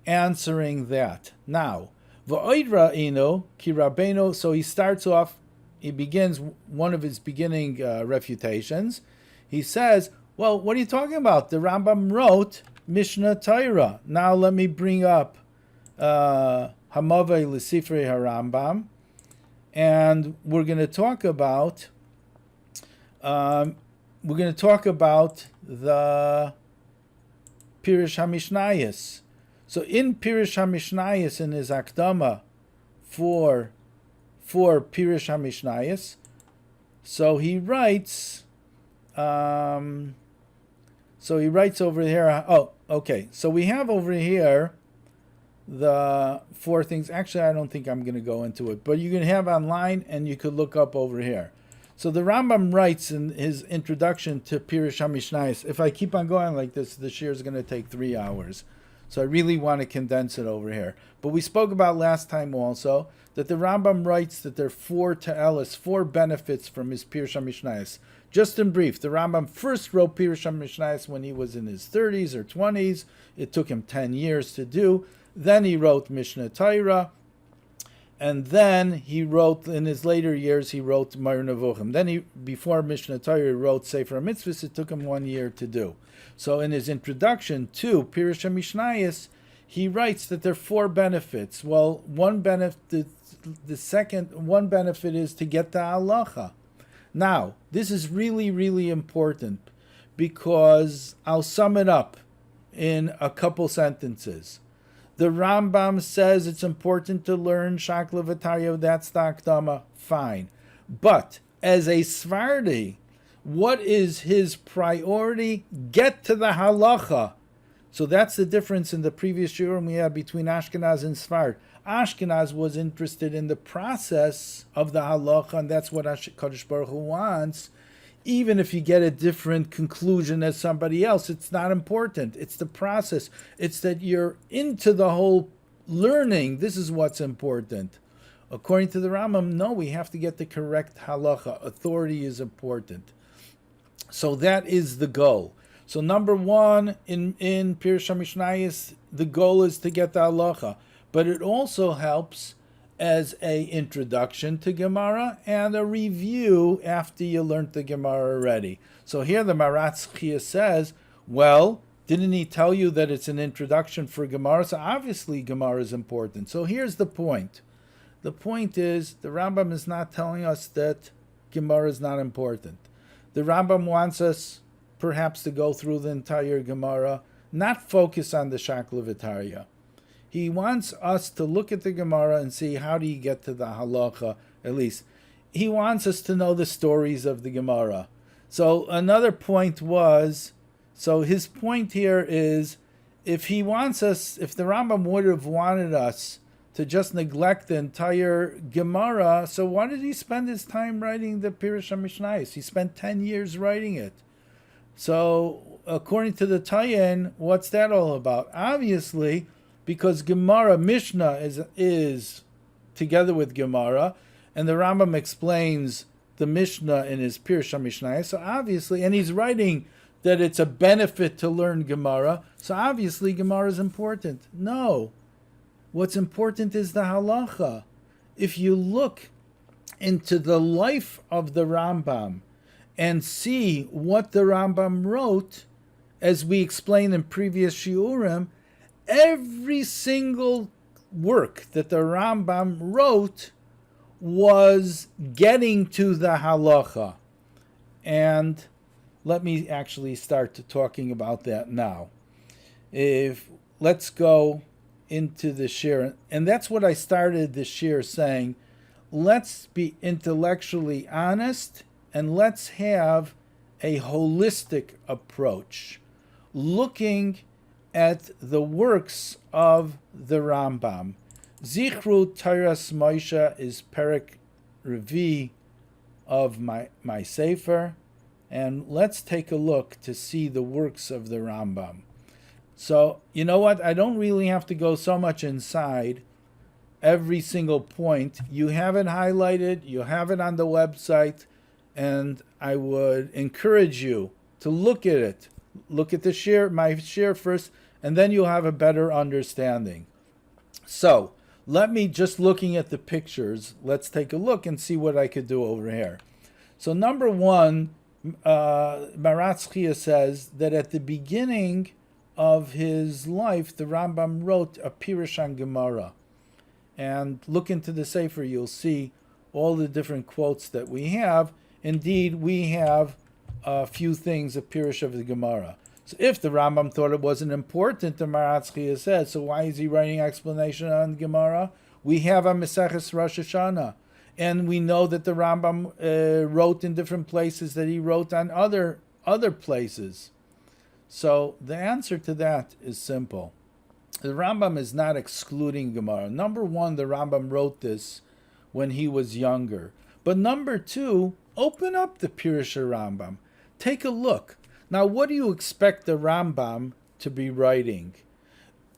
answering that. Now, Va'od ra'inu ki Rabbeinu. So he starts off, he begins one of his beginning refutations. He says, well, what are you talking about? The Rambam wrote Mishnah Torah. Now let me bring up Hamaveh lesifrei Rambam, and we're going to talk about the Pirush HaMishnayos. So in Pirush HaMishnayos, in his Akdama for Pirush HaMishnayos, so he writes over here. Oh, okay. So we have over here the 4 things. Actually, I don't think I'm going to go into it, but you can have online and you could look up over here. So the Rambam writes in his introduction to Pirush HaMishnayos. If I keep on going like this, the shiur is going to take 3 hours. So I really want to condense it over here. But we spoke about last time also that the Rambam writes that there are 4 te'elis, 4 benefits from his Pirush HaMishnayos. Just in brief, the Rambam first wrote Pirush HaMishnayos when he was in his 30s or 20s. It took him 10 years to do. Then he wrote Mishnah Torah. And then he wrote, in his later years, he wrote Ma'or Nevuchim. Then before Mishnah Torah, he wrote Sefer Mitzvahs. It took him 1 year to do. So in his introduction to Pirush HaMishnayos, he writes that there are 4 benefits. Well, one benefit is to get the halacha. Now, this is really, really important because I'll sum it up in a couple sentences. The Rambam says it's important to learn Shakla V'Tarya, that's the Akdama, fine. But as a Sephardi, what is his priority? Get to the halacha. So that's the difference in the previous shiurim we had between Ashkenaz and Sfard. Ashkenaz was interested in the process of the halacha, and that's what Kadosh Baruch Hu wants. Even if you get a different conclusion as somebody else, it's not important. It's the process. It's that you're into the whole learning. This is what's important. According to the Rambam, no, we have to get the correct halacha. Authority is important. So that is the goal. So number 1, in Pirush HaMishnayos, the goal is to get the halacha. But it also helps as a introduction to Gemara and a review after you learned the Gemara already. So here the Maratz Chia says, well, didn't he tell you that it's an introduction for Gemara? So obviously Gemara is important. So here's the point. The point is the Rambam is not telling us that Gemara is not important. The Rambam wants us perhaps to go through the entire Gemara, not focus on the Shakla V'Tarya. He wants us to look at the Gemara and see how do you get to the halacha, at least. he wants us to know the stories of the Gemara. So another point was, so his point here is, if he wants us, if the Rambam would have wanted us to just neglect the entire Gemara, so why did he spend his time writing the Pirush HaMishnayos? He spent 10 years writing it. So according to the Tayin, what's that all about? Obviously, because Gemara, Mishnah is together with Gemara, and the Rambam explains the Mishnah in his Pirush HaMishnayos, so obviously, and he's writing that it's a benefit to learn Gemara, so obviously Gemara is important. No. What's important is the halacha. If you look into the life of the Rambam and see what the Rambam wrote, as we explained in previous shiurim, every single work that the Rambam wrote was getting to the halacha. And let me actually start talking about that now. Let's go into the shir, and that's what I started the shir saying. Let's be intellectually honest, and let's have a holistic approach, looking at the works of the Rambam. Zichru Teiras Moshe is Perek Revi of my Sefer, and let's take a look to see the works of the Rambam. So, you know what? I don't really have to go so much inside every single point. You have it highlighted, you have it on the website, and I would encourage you to look at it. Look at the share, my share first, and then you'll have a better understanding. So, let me, just looking at the pictures, let's take a look and see what I could do over here. So number one, Maratz Chia says that at the beginning of his life, the Rambam wrote a Pirush on Gemara. And look into the Sefer, you'll see all the different quotes that we have. Indeed, we have a few things, a Pirush of the Gemara. So if the Rambam thought it wasn't important, the Maratz Chia says, so why is he writing explanation on Gemara? We have a Maseches Rosh Hashanah. And we know that the Rambam wrote in different places, that he wrote on other places. So the answer to that is simple. The Rambam is not excluding Gemara. Number one, the Rambam wrote this when he was younger. But number two, open up the Pirush Rambam. Take a look. Now, what do you expect the Rambam to be writing?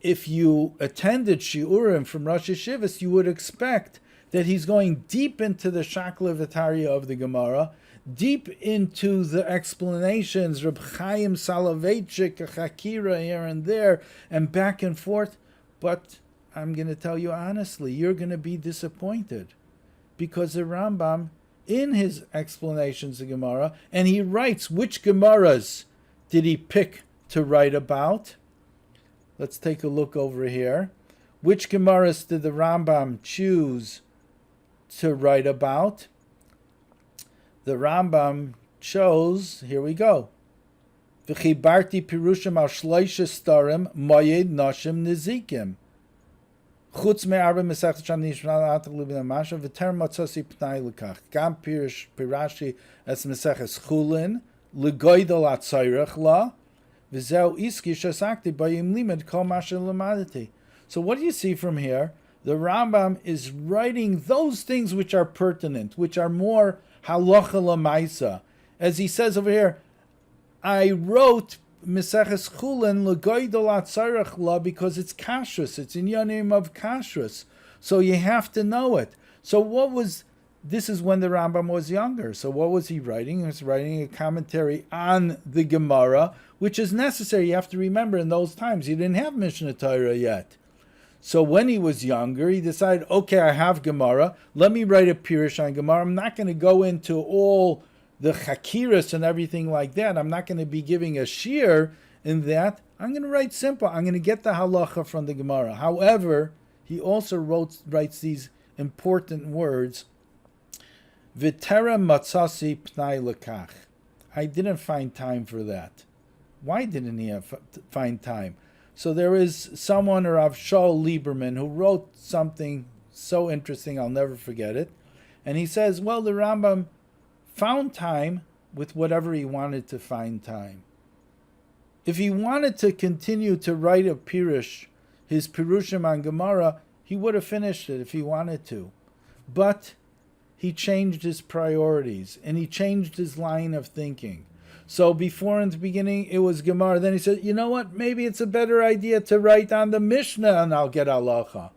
If you attended Shiurim from Rosh Hashivas, you would expect that he's going deep into the Shakla V'Tarya of the Gemara, deep into the explanations, Reb Chaim Soloveitchik, Chakira here and there, and back and forth. But I'm going to tell you honestly, you're going to be disappointed, because the Rambam, in his explanations of Gemara, and he writes which Gemaras did he pick to write about. Let's take a look over here. Which Gemaras did the Rambam choose to write about? The Rambam chose, here we go. V'chibarti pirushim al shloisha starim moyed noshim nizikim. Chutz me'arba mesech shani shana atak libin amasha v'ter matzasi p'nai l'kach. Gam pirashi es meseches chulin l'goydel atzayrech la v'zeu iski shasakti bayim limit kol masha l'madati. So what do you see from here? The Rambam is writing those things which are pertinent, which are more halacha l'maisa. As he says over here, I wrote Meseches Chulin l'goydel atzarech la because it's kashrus, it's in yonim of kashrus. So you have to know it. So this is when the Rambam was younger. So what was he writing? He was writing a commentary on the Gemara, which is necessary. You have to remember, in those times, he didn't have Mishnah Torah yet. So when he was younger, he decided, okay, I have Gemara. Let me write a Pirush on Gemara. I'm not going to go into all the Chakiras and everything like that. I'm not going to be giving a shir in that. I'm going to write simple. I'm going to get the halacha from the Gemara. However, he also writes these important words. V'tera matzasi pnai lekach. I didn't find time for that. Why didn't he find time? So there is someone, Rav Shaul Lieberman, who wrote something so interesting, I'll never forget it. And he says, well, the Rambam found time with whatever he wanted to find time. If he wanted to continue to write a Pirush, his Pirushim on Gemara, he would have finished it if he wanted to. But he changed his priorities, and he changed his line of thinking. So before, in the beginning, it was Gemara. Then he said, you know what, maybe it's a better idea to write on the Mishnah, and I'll get halacha.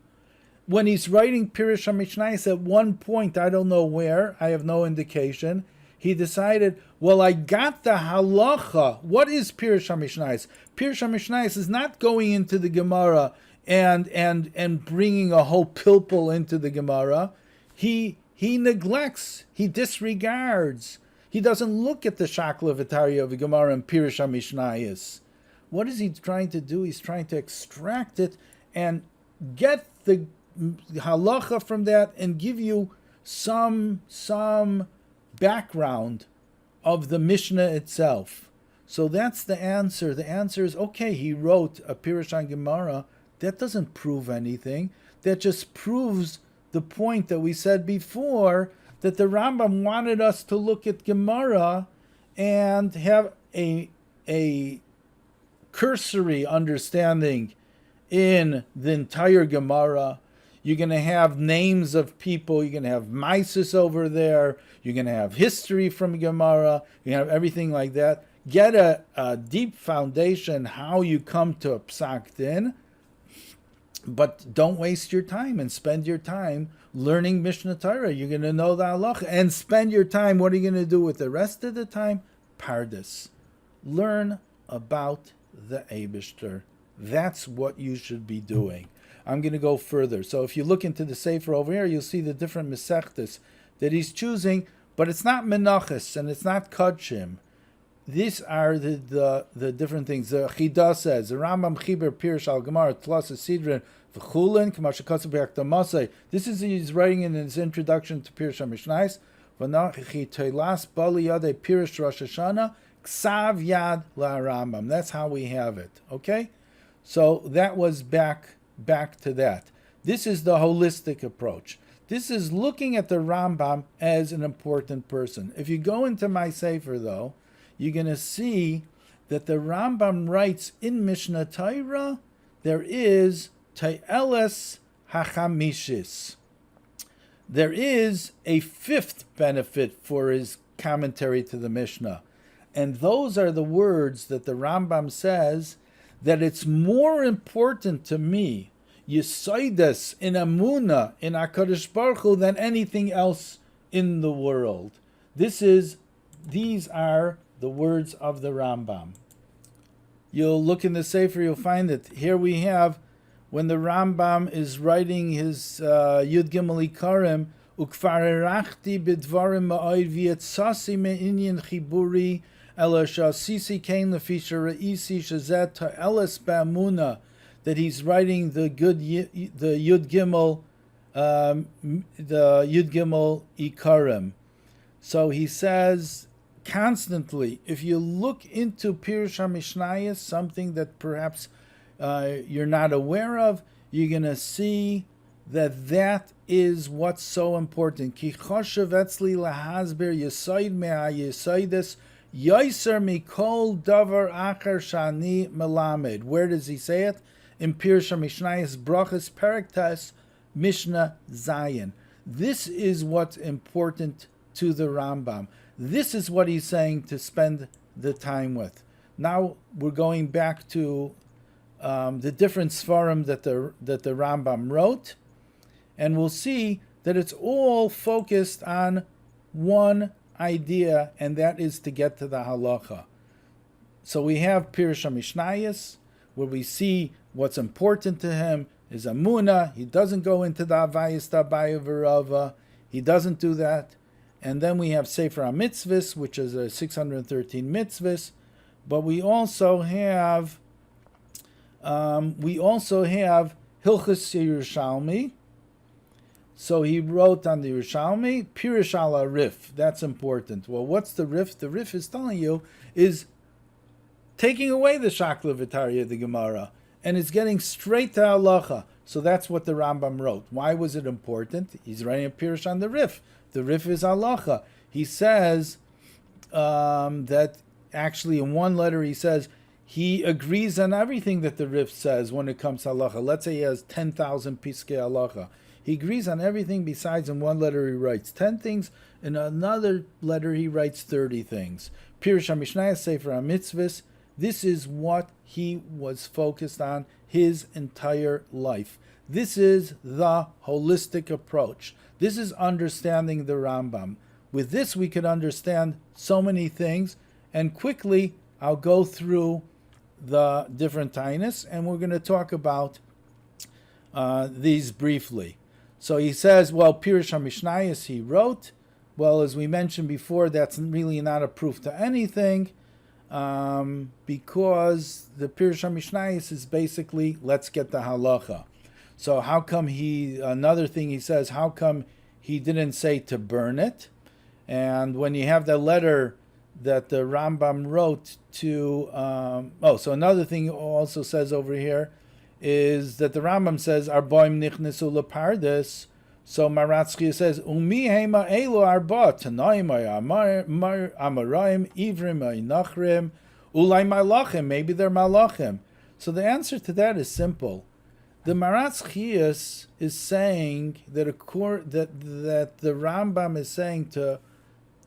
When he's writing Pirush HaMishnayos, at one point, I don't know where, I have no indication, he decided, well, I got the halacha. What is Pirush HaMishnayos? Pirush HaMishnayos is not going into the Gemara and bringing a whole pilpul into the Gemara. He neglects, he disregards. He doesn't look at the Shakla V'Tarya of the Gemara and Pirush HaMishnayos. What is he trying to do? He's trying to extract it and get the halacha from that and give you some background of the Mishnah itself. So that's the answer. The answer is, okay, he wrote a Pirush on Gemara. That doesn't prove anything. That just proves the point that we said before, that the Rambam wanted us to look at Gemara and have a cursory understanding in the entire Gemara. You're going to have names of people. You're going to have Mises over there. You're going to have history from Gemara. You have everything like that. Get a deep foundation how you come to a psak din, but don't waste your time and spend your time learning Mishnah Torah. You're going to know the halacha and spend your time. What are you going to do with the rest of the time? Pardes. Learn about the Eibishter. That's what you should be doing. I'm going to go further. So if you look into the Sefer over here, you'll see the different Mesechtes that he's choosing, but it's not Menachos and it's not Kodshim. These are the different things. The Chida says, the Rambam Chiber Pirush al Gemara Tlas Sidrin v'Chulin K'mashakatsu B'Yakdamasei. This is he's writing in his introduction to Pirush HaMishnayos. V'nachi Teilas Bali Yadei Pirush Rosh Hashanah Ksav Yad La Rambam. That's how we have it. Okay, so that was back to that. This is the holistic approach. This is looking at the Rambam as an important person. If you go into my Sefer, though, you're going to see that the Rambam writes in Mishnah Torah, there is Te'eles HaChamishis. There is a fifth benefit for his commentary to the Mishnah. And those are the words that the Rambam says that it's more important to me, Yesaides in Amunah, in HaKadosh Baruch Hu, than anything else in the world. These are the words of the Rambam. You'll look in the Sefer, you'll find that here we have, when the Rambam is writing his Yud Gimel Ikarim, Ukfar erachti b'dvarim ma'od v'yetzasi me'inyan chiburi ela shasisi kein lefisha re'isi shazet ta'eles ba'amuna, that he's writing the Yud Gimel Ikarim. So he says constantly, if you look into Pirush HaMishnayos, something that perhaps you're not aware of, you're going to see that is what's so important. Ki choshev etzli lahasbir yesoid mea yesoides yoiser mikol davar acher shani melamed. Where does he say it? In Pirush HaMishnayos Brachas Perek Tes Mishnah Zayin. This is what's important to the Rambam. This is what he's saying to spend the time with. Now we're going back to the different Sfarim that the Rambam wrote, and we'll see that it's all focused on one idea, and that is to get to the halacha. So we have Pirush HaMishnayos, where we see what's important to him is Amunah. He doesn't go into the Avayis Dabaya V'Rava. He doesn't do that. And then we have Sefer HaMitzvahs, which is a 613 mitzvahs. But we also have Hilchos Yerushalmi. So he wrote on the Yerushalmi, Pirush ala Rif. That's important. Well, what's the Rif? The Rif is telling you is taking away the Shakla V'Tarya, the Gemara, and it's getting straight to halacha. So that's what the Rambam wrote. Why was it important? He's writing a pirush on the Rif. The Rif is halacha. He says that actually in one letter he says he agrees on everything that the Rif says when it comes to halacha. Let's say he has 10,000 piskei halacha. He agrees on everything besides in one letter he writes 10 things, in another letter he writes 30 things. Pirush HaMishnayos Sefer HaMitzvahs, this is what he was focused on his entire life. This is the holistic approach. This is understanding the Rambam. With this we could understand so many things, and quickly I'll go through the different tainas, and we're going to talk about these briefly. So he says, well, Pirush HaMishnayos he wrote. Well, as we mentioned before, that's really not a proof to anything, because the Pirush HaMishnayos is basically, let's get the halacha. So how come another thing he says, how come he didn't say to burn it? And when you have the letter that the Rambam wrote to, so another thing also says over here is that the Rambam says, Arboim nichnesu lepardes. So Maratzki says, Umi hema elo arba, Tanaim amarayim, ivrim nachrim, ulai malachim, maybe they're malachim. So the answer to that is simple. The Maratzchias is saying that that the Rambam is saying to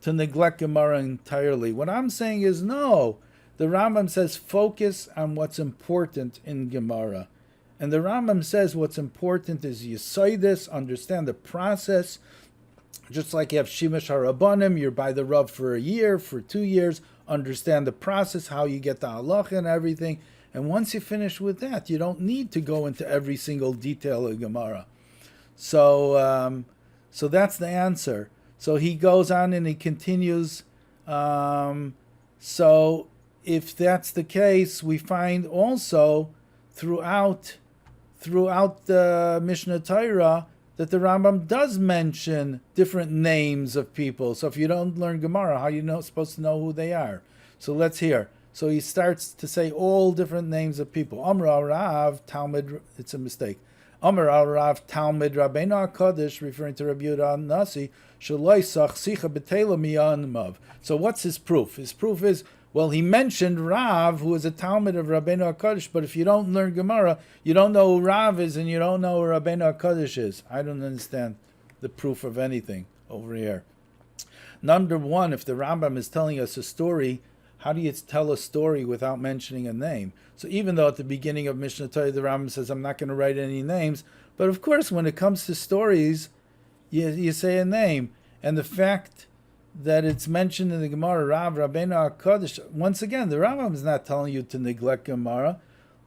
neglect Gemara entirely. What I'm saying is no. The Rambam says focus on what's important in Gemara. And the Rambam says what's important is Yesodis, understand the process. Just like you have Shimush HaRabbanim, you're by the Rav for a year, for 2 years, understand the process, how you get the halacha and everything. And once you finish with that, you don't need to go into every single detail of Gemara. So that's the answer. So he goes on and he continues. So if that's the case, we find also throughout the Mishnah Torah that the Rambam does mention different names of people. So if you don't learn Gemara, how are you supposed to know who they are? So let's hear. So he starts to say all different names of people. Amar al Rav, Talmud, it's a mistake. Amar al Rav, Talmud, Rabbeinu HaKadosh, referring to Rabbi Yehuda Nasi, Shaloi Sach Sicha B'Tela Miyanmav. So what's his proof? His proof is, well, he mentioned Rav, who is a Talmud of Rabbeinu HaKadosh, but if you don't learn Gemara, you don't know who Rav is and you don't know who Rabbeinu HaKadosh is. I don't understand the proof of anything over here. Number one, if the Rambam is telling us a story, how do you tell a story without mentioning a name? So even though at the beginning of Mishnah Torah, the Rambam says, I'm not going to write any names, but of course, when it comes to stories, you say a name. And the fact that it's mentioned in the Gemara, Rav, Rabbeinu HaKadosh, once again, the Rambam is not telling you to neglect Gemara.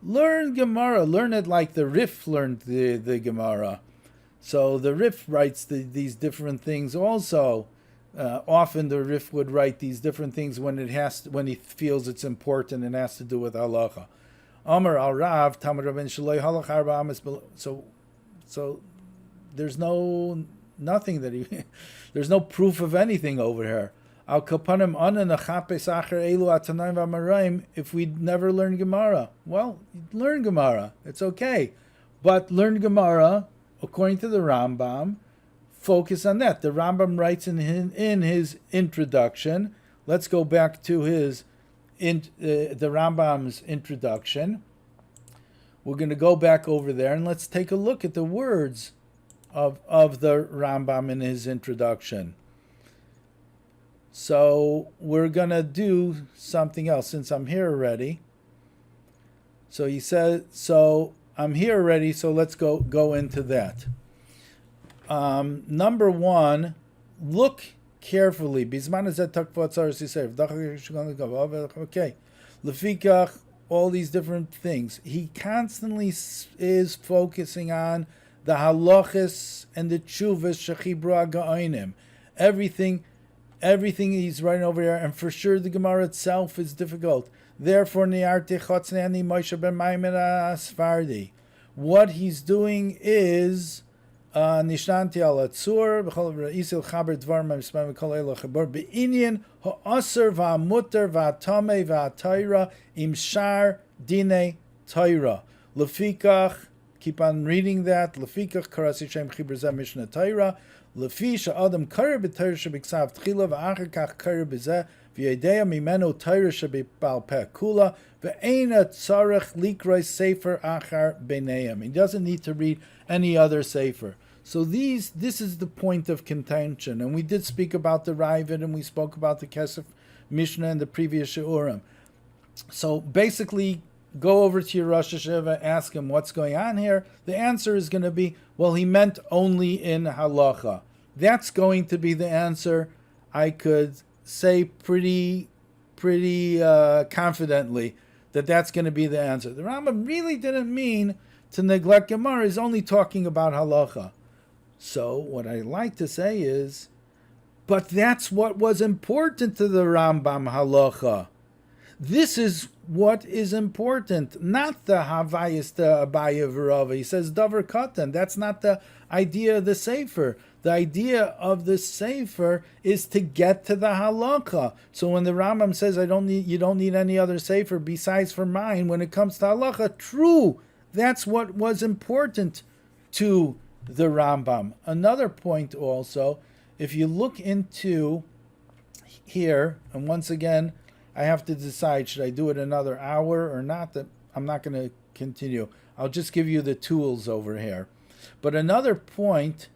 Learn Gemara. Learn it like the Rif learned the Gemara. So the Rif writes these different things also. Often the Rif would write these different things when he feels it's important and has to do with halacha. Amar al Rav, Talmud Rabbeinu Shaloi Halach Arba Amas. So there's nothing that there's no proof of anything over here. Al kapanim ana nachapes acher elu atanaim v'amaraim. If we never learn Gemara, well, learn Gemara. It's okay, but learn Gemara according to the Rambam. Focus on that. The Rambam writes in his introduction. Let's go back to the Rambam's introduction. We're going to go back over there and let's take a look at the words of the Rambam in his introduction. So we're going to do something else since I'm here already. So he says, so I'm here already, so let's go into that. Number one, look carefully. Okay. Lefikach, all these different things. He constantly is focusing on the halachas and the tshuvas shechibra ga'onim. Everything he's writing over here, and for sure the Gemara itself is difficult. Therefore, ni'arti chotzneani Moshe ben Maimon Asfardi. What he's doing is Nishtanti al Tzur b'chol isil chaber dvar ma'mismam v'kol elo chabor be'inyan ha'aser va'muter va'tamei va'tayra im shar dinei tayra. Lefikach Keep on reading that. Lefikach karasi shem chibur zeh Mishnah Torah. Lefi she'adam karer b'Torah shebiksav tchila v'achar kach karer b'zeh v'yedea mimenu Torah shebibal peh kula v'eina tzarech likroi sefer achar b'neim. He doesn't need to read any other sefer. So this is the point of contention. And we did speak about the Ravid, and we spoke about the Kesef Mishnah in the previous Shiurim. So basically, go over to your Rosh Hashiva, ask him what's going on here. The answer is going to be, well, he meant only in halacha. That's going to be the answer. I could say pretty confidently that that's going to be the answer. The Rambam really didn't mean to neglect Gemara. He's only talking about halacha. So what I like to say is, but that's what was important to the Rambam halacha. This is what is important, not the Havayis, the Abaye V'Rava. He says Davar Katan. That's not the idea of the Sefer. The idea of the Sefer is to get to the halacha. So when the Rambam says, you don't need any other Sefer besides for mine, when it comes to halacha, true, that's what was important to the Rambam. Another point also, if you look into here, and once again, I have to decide, should I do it another hour or not? That I'm not going to continue. I'll just give you the tools over here. But another point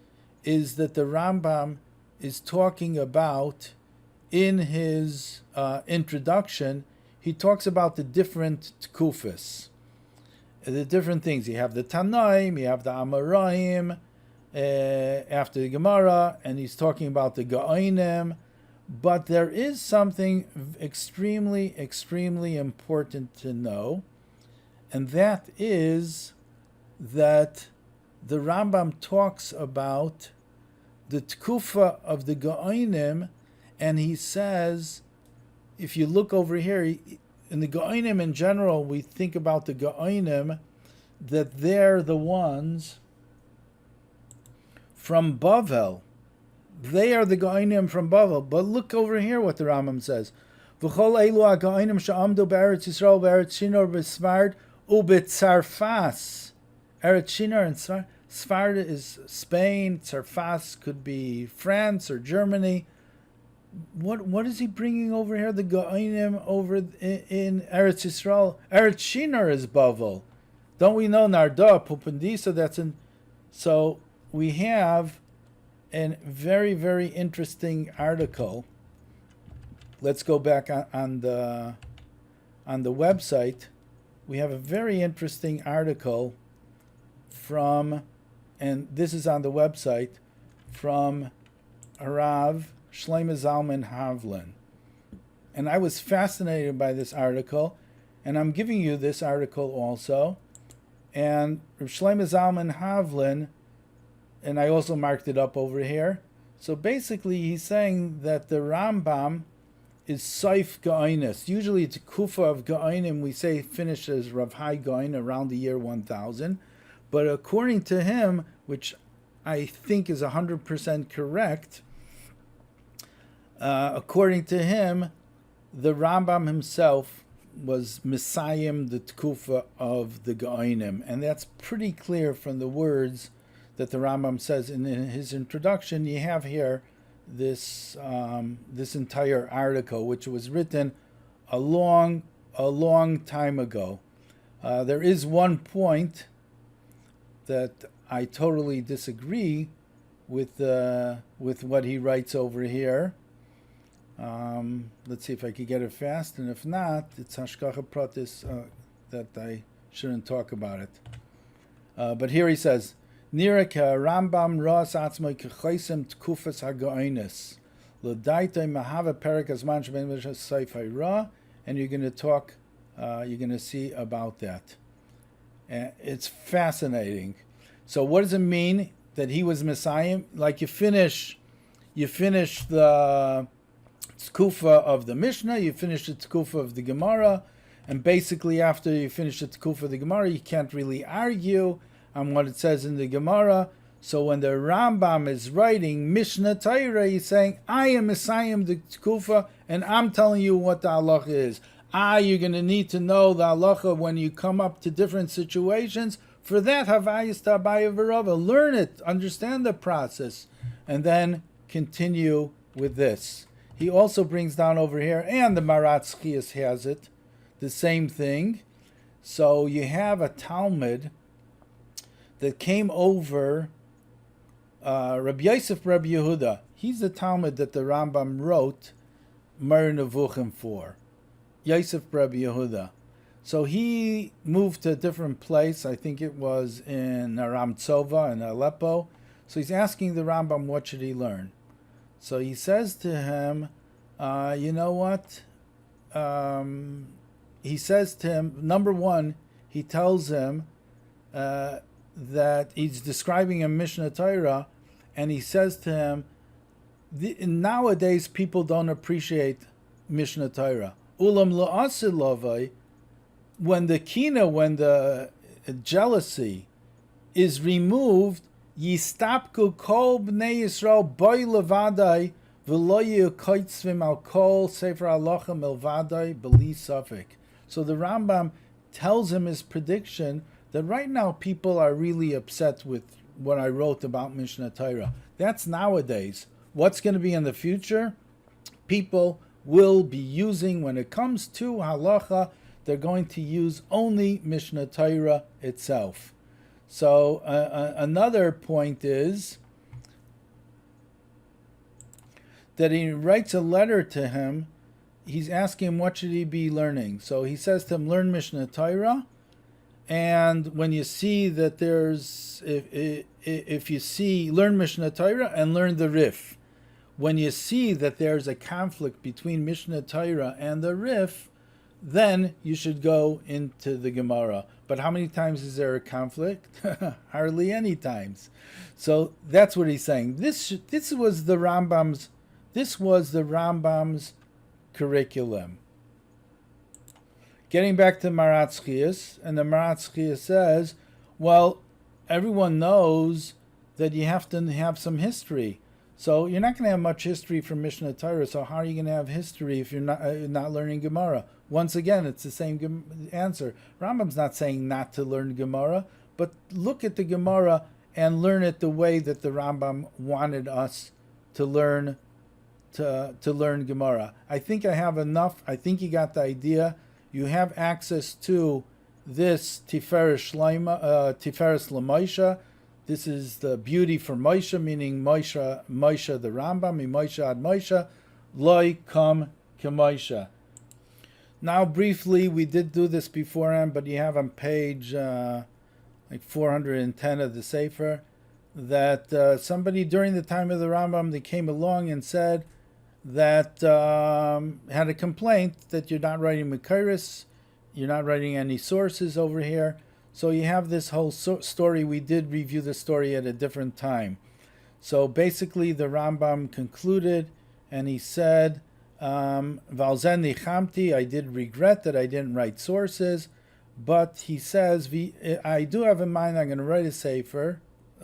is that the Rambam is talking about, in his introduction, he talks about the different tkufas, the different things. You have the Tanaim, you have the Amoraim, after the Gemara, and he's talking about the Ga'onim. But there is something extremely, extremely important to know, and that is that the Rambam talks about the tkufa of the Ga'onim, and he says, if you look over here, in the Ga'onim in general, we think about the Ga'onim, that they're the ones from Bavel. They are the Ga'onim from Bavel. But look over here what the Rambam says. V'chol elu ha'ga'onim she'amdu be'eretz Yisrael be'eretz Shinor b'Sfard u'b'Tzarfas. Eretz Shinor and Sfard. Sfard is Spain. Tzarfas could be France or Germany. What is he bringing over here? The Ga'onim over in Eretz Yisrael. Eretz Shinor is Bavel. Don't we know Narda, Pupandisa? That's in. So we have a very, very interesting article. Let's go back on the website. We have a very interesting article from, and this is on the website, from Rav Shlomo Zalman Havlin. And I was fascinated by this article, and I'm giving you this article also. And Rav Shlomo Zalman Havlin, and I also marked it up over here. So basically he's saying that the Rambam is Saif Ga'onis. Usually it's a Kufa of Ga'onim, we say finishes Rav Hai Ga'on around the year 1000. But according to him, which I think is 100% correct, according to him, the Rambam himself was Messiah, the Tkufa of the Ga'onim. And that's pretty clear from the words that the Rambam says in his introduction. You have here this entire article, which was written a long time ago. There is one point that I totally disagree with what he writes over here. Let's see if I could get it fast, and if not, it's hashkacha pratis that I shouldn't talk about it. But here he says, Nira ke Rambam ras atzmoi kechoisem tkufas ha'ga'onis l'daitoi mahava perik azman sheben v'shes seifai ra, and you're going to see about that. It's fascinating. So what does it mean that he was Messiah? Like you finish the tkufa of the Mishnah, you finish the tkufa of the Gemara, and basically after you finish the tkufa of the Gemara, you can't really argue on what it says in the Gemara. So when the Rambam is writing Mishnah Torah, he's saying, I am Messiah the tkufa, and I'm telling you what the halacha is. You're going to need to know the halacha when you come up to different situations. For that, havayis ta'abaya v'rava. Learn it, understand the process, and then continue with this. He also brings down over here, and the Maratz Chias has it, the same thing. So you have a Talmud that came over Rabbi Yosef Rabbi Yehuda. He's the Talmud that the Rambam wrote Mar Nevuchim for. Yosef Rabbi Yehuda. So he moved to a different place. I think it was in Aram Tzova in Aleppo. So he's asking the Rambam, what should he learn? So he says to him, you know what? He says to him, number one, he tells him that he's describing a Mishnah Torah, and he says to him, nowadays people don't appreciate Mishnah Torah. Ulam la'asilavai, when the kina, when the jealousy is removed, yistapku kol bnei Yisrael boy levadai v'lo yukoitzvim al kol sefer halacha milvadai b'li safek. So the Rambam tells him his prediction that right now people are really upset with what I wrote about Mishnah Torah. That's nowadays. What's going to be in the future? People will be using, when it comes to halacha, they're going to use only Mishnah Torah itself. So another point is that he writes a letter to him. He's asking him what should he be learning. So he says to him, learn Mishnah Torah. And when you see that there's, if you see, learn Mishnah Torah and learn the Rif. When you see that there's a conflict between Mishnah Torah and the Rif, then you should go into the Gemara. But how many times is there a conflict? Hardly any times. So that's what he's saying. This was the Rambam's curriculum. Getting back to Maratz Chias, and the Maratz Chias says, well, everyone knows that you have to have some history. So you're not going to have much history from Mishnah Torah, so how are you going to have history if you're not learning Gemara? Once again, it's the same answer. Rambam's not saying not to learn Gemara, but look at the Gemara and learn it the way that the Rambam wanted us to learn Gemara. I think I have enough. I think you got the idea. You have access to this Tiferes L'Moshe. This is the beauty for Moshe, meaning Moshe the Rambam, Moshe ad Moshe, Loi Kam K'Moshe. Now, briefly, we did do this beforehand, but you have on page 410 of the Sefer that somebody during the time of the Rambam, they came along and said that had a complaint that you're not writing Mekairis, you're not writing any sources over here. So you have this whole story. We did review the story at a different time. So basically the Rambam concluded and he said, Valzen nichamti, I did regret that I didn't write sources, but he says, I do have in mind I'm going to write a sefer,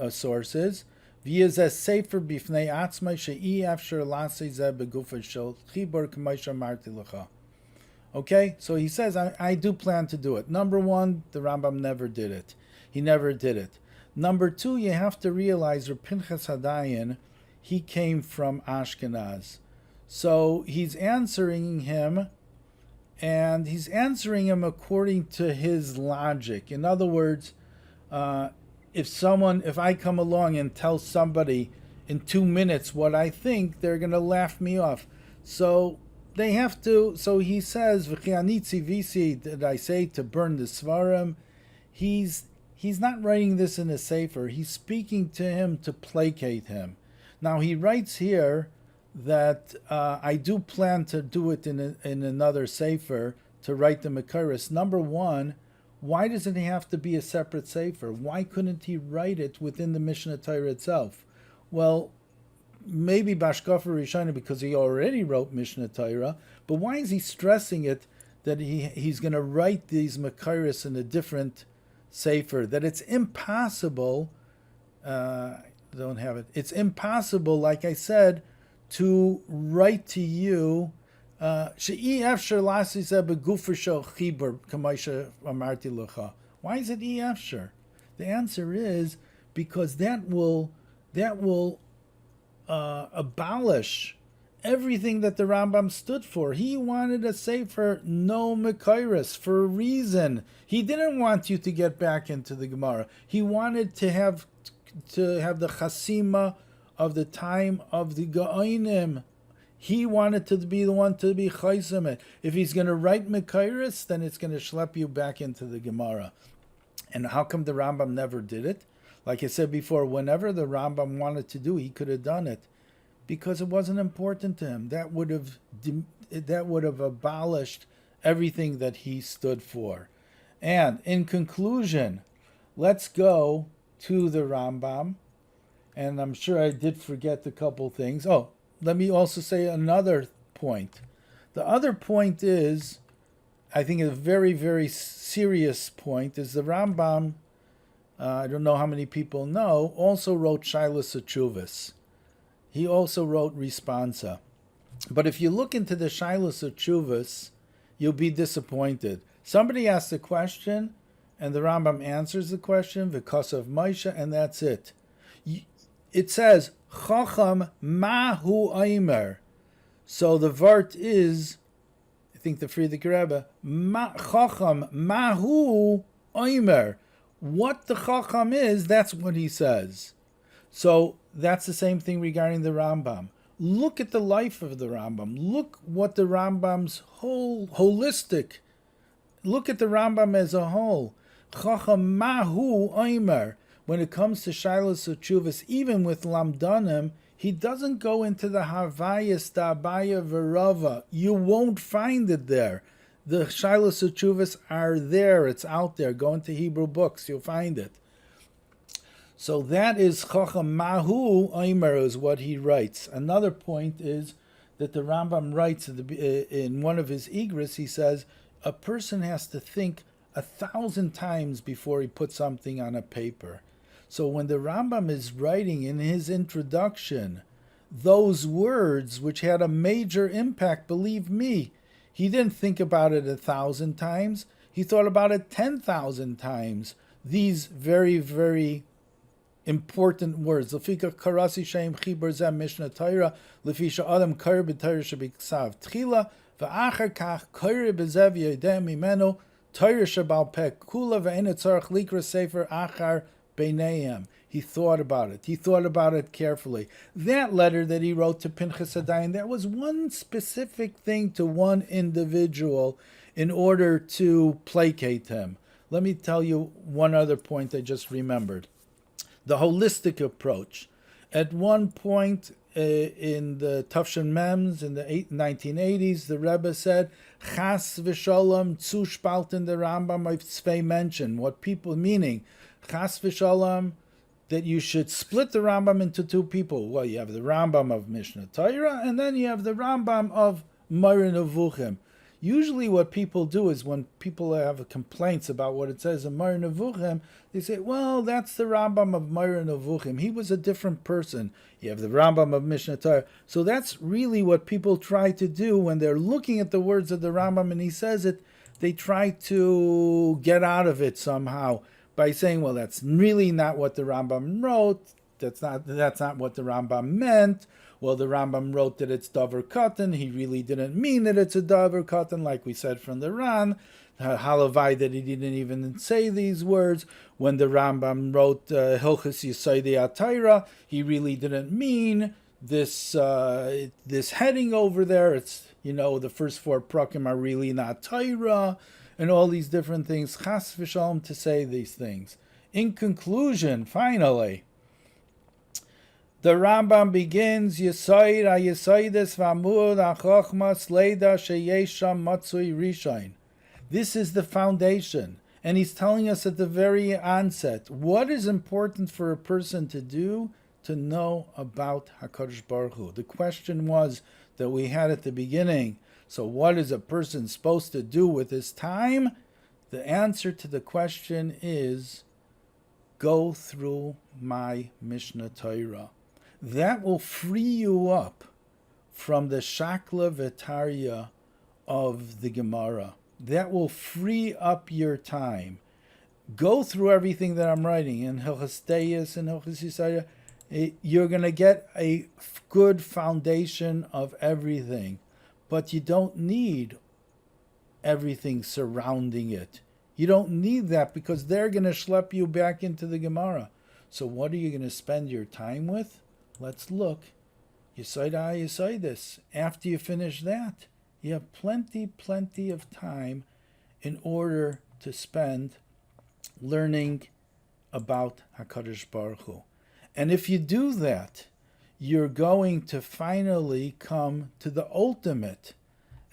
sources. Sefer bifnei atzmai she'i afshar lasi zeh begufa shel chibur k'maisha marti lecha. Okay, so he says, I do plan to do it. Number one, the Rambam never did it. He never did it. Number two, you have to realize Reb Pinchas Hadayan, he came from Ashkenaz. So he's answering him, and he's answering him according to his logic. In other words, if I come along and tell somebody in 2 minutes what I think, they're going to laugh me off. So they have to, so he says, V'chianitzi visi, did I say to burn the Sefarim? He's not writing this in a sefer. He's speaking to him to placate him. Now he writes here that I do plan to do it in another sefer, to write the Mekairis. Number one, why does it have to be a separate sefer? Why couldn't he write it within the Mishnah Torah itself? Well, maybe Bashkafa Rishana because he already wrote Mishnah Torah, but why is he stressing it that he's going to write these Mekairis in a different sefer? That it's impossible, don't have it, it's impossible, like I said, to write to you why is it E-Afshar? The answer is because that will abolish everything that the Rambam stood for. He wanted a sefer no mekairis for a reason. He didn't want you to get back into the Gemara. He wanted to have the chasima of the time of the Gaonim. He wanted to be the one to be chaysim. If he's going to write mekairis, then it's going to schlep you back into the Gemara. And how come the Rambam never did it? Like I said before, whenever the Rambam wanted to do, he could have done it, because it wasn't important to him. That would have abolished everything that he stood for. And in conclusion, let's go to the Rambam. And I'm sure I did forget a couple things. Oh, let me also say another point. The other point is, I think a very, very serious point, is the Rambam, I don't know how many people know, also wrote Shilas Achuvas. He also wrote Responsa. But if you look into the Shilas Achuvas, you'll be disappointed. Somebody asks a question, and the Rambam answers the question, because of Moshe, and that's it. It says, Chacham Mahu Aimer. So the vart is, I think the Friedrich Rebbe, Chacham Mahu Aimer. What the Chacham is, that's what he says. So that's the same thing regarding the Rambam. Look at the life of the Rambam. Look what the Rambam's holistic. Look at the Rambam as a whole. Chacham Mahu Aimer. When it comes to Shilas Achuvas, even with Lamdanim, he doesn't go into the Havayas, the Abaya Verava. You won't find it there. The Shilas Achuvas are there. It's out there. Go into Hebrew books. You'll find it. So that is Chacham Mahu Aimer, is what he writes. Another point is that the Rambam writes in one of his Igris, he says, a person has to think 1,000 times before he puts something on a paper. So when the Rambam is writing in his introduction those words which had a major impact, believe me, he didn't think about it 1,000 times. He thought about it 10,000 times. These very, very important words. Lefika karasi sheim chibur zeh mishnah Torah, lefisha adam kair b'Torah shebiksav tchila, v'achar kach kair b'zev yedem imenu, Torah shebal peh kula v'eina tzarech likra sefer achar b'neihem. He thought about it. He thought about it carefully. That letter that he wrote to Pinchas Adayin, that was one specific thing to one individual in order to placate him. Let me tell you one other point I just remembered. The holistic approach. At one point in the Tafshin Mems in the 1980s, the Rebbe said, Chas v'sholom zu spalten the Rambam of Tzvei mention. What people, meaning, Chas v'sholom, that you should split the Rambam into two people. Well, you have the Rambam of Mishnah Torah, and then you have the Rambam of Moreh Nevuchim. Usually what people do is when people have complaints about what it says in Moreh Nevuchim, they say, well, that's the Rambam of Moreh Nevuchim. He was a different person. You have the Rambam of Mishnah Torah. So that's really what people try to do when they're looking at the words of the Rambam and he says it. They try to get out of it somehow by saying, well, that's really not what the Rambam wrote. That's not what the Rambam meant. Well, the Rambam wrote that it's davar katan. He really didn't mean that it's a davar katan, like we said from the Ran. Halavai, that he didn't even say these words. When the Rambam wrote Hilchos Yesodei HaTorah, he really didn't mean this heading over there. It's, the first 4 prakim are really not Torah, and all these different things. Chas v'shalom to say these things. In conclusion, finally, the Rambam begins, Yesoid ha-yesoides v'amud ha-chochmas leida sheyesham matzui rishain. This is the foundation. And he's telling us at the very onset, what is important for a person to do to know about HaKadosh Baruch Hu. The question was that we had at the beginning, so what is a person supposed to do with his time? The answer to the question is, go through my Mishnah Torah. That will free you up from the shakla v'tarya of the Gemara. That will free up your time. go through everything that I'm writing in Hilchos Deis and Hilchos Yisayah. You're going to get a good foundation of everything, but you don't need everything surrounding it. You don't need that because they're going to schlep you back into the Gemara. So what are you going to spend your time with? Let's look. Yesodis. After you finish that, you have plenty of time in order to spend learning about HaKadosh Baruch Hu. And if you do that, you're going to finally come to the ultimate.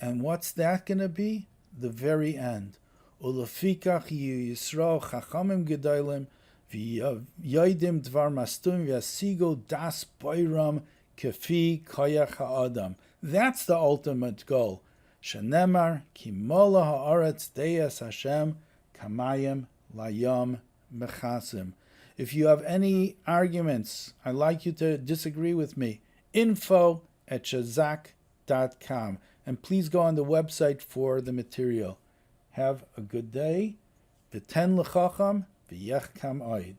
And what's that going to be? The very end. Ulefikach Yisrael Chachamim Gedolim v'yodim dvar mastum v'yasigo das boiram kefi koyach ha'adam. That's the ultimate goal. Shenemar ki mola ha'aretz deyas Hashem kamayim layom mechasim. If you have any arguments, I'd like you to disagree with me. info@shazak.com. And please go on the website for the material. Have a good day. V'ten l'chacham v'yechkam oid.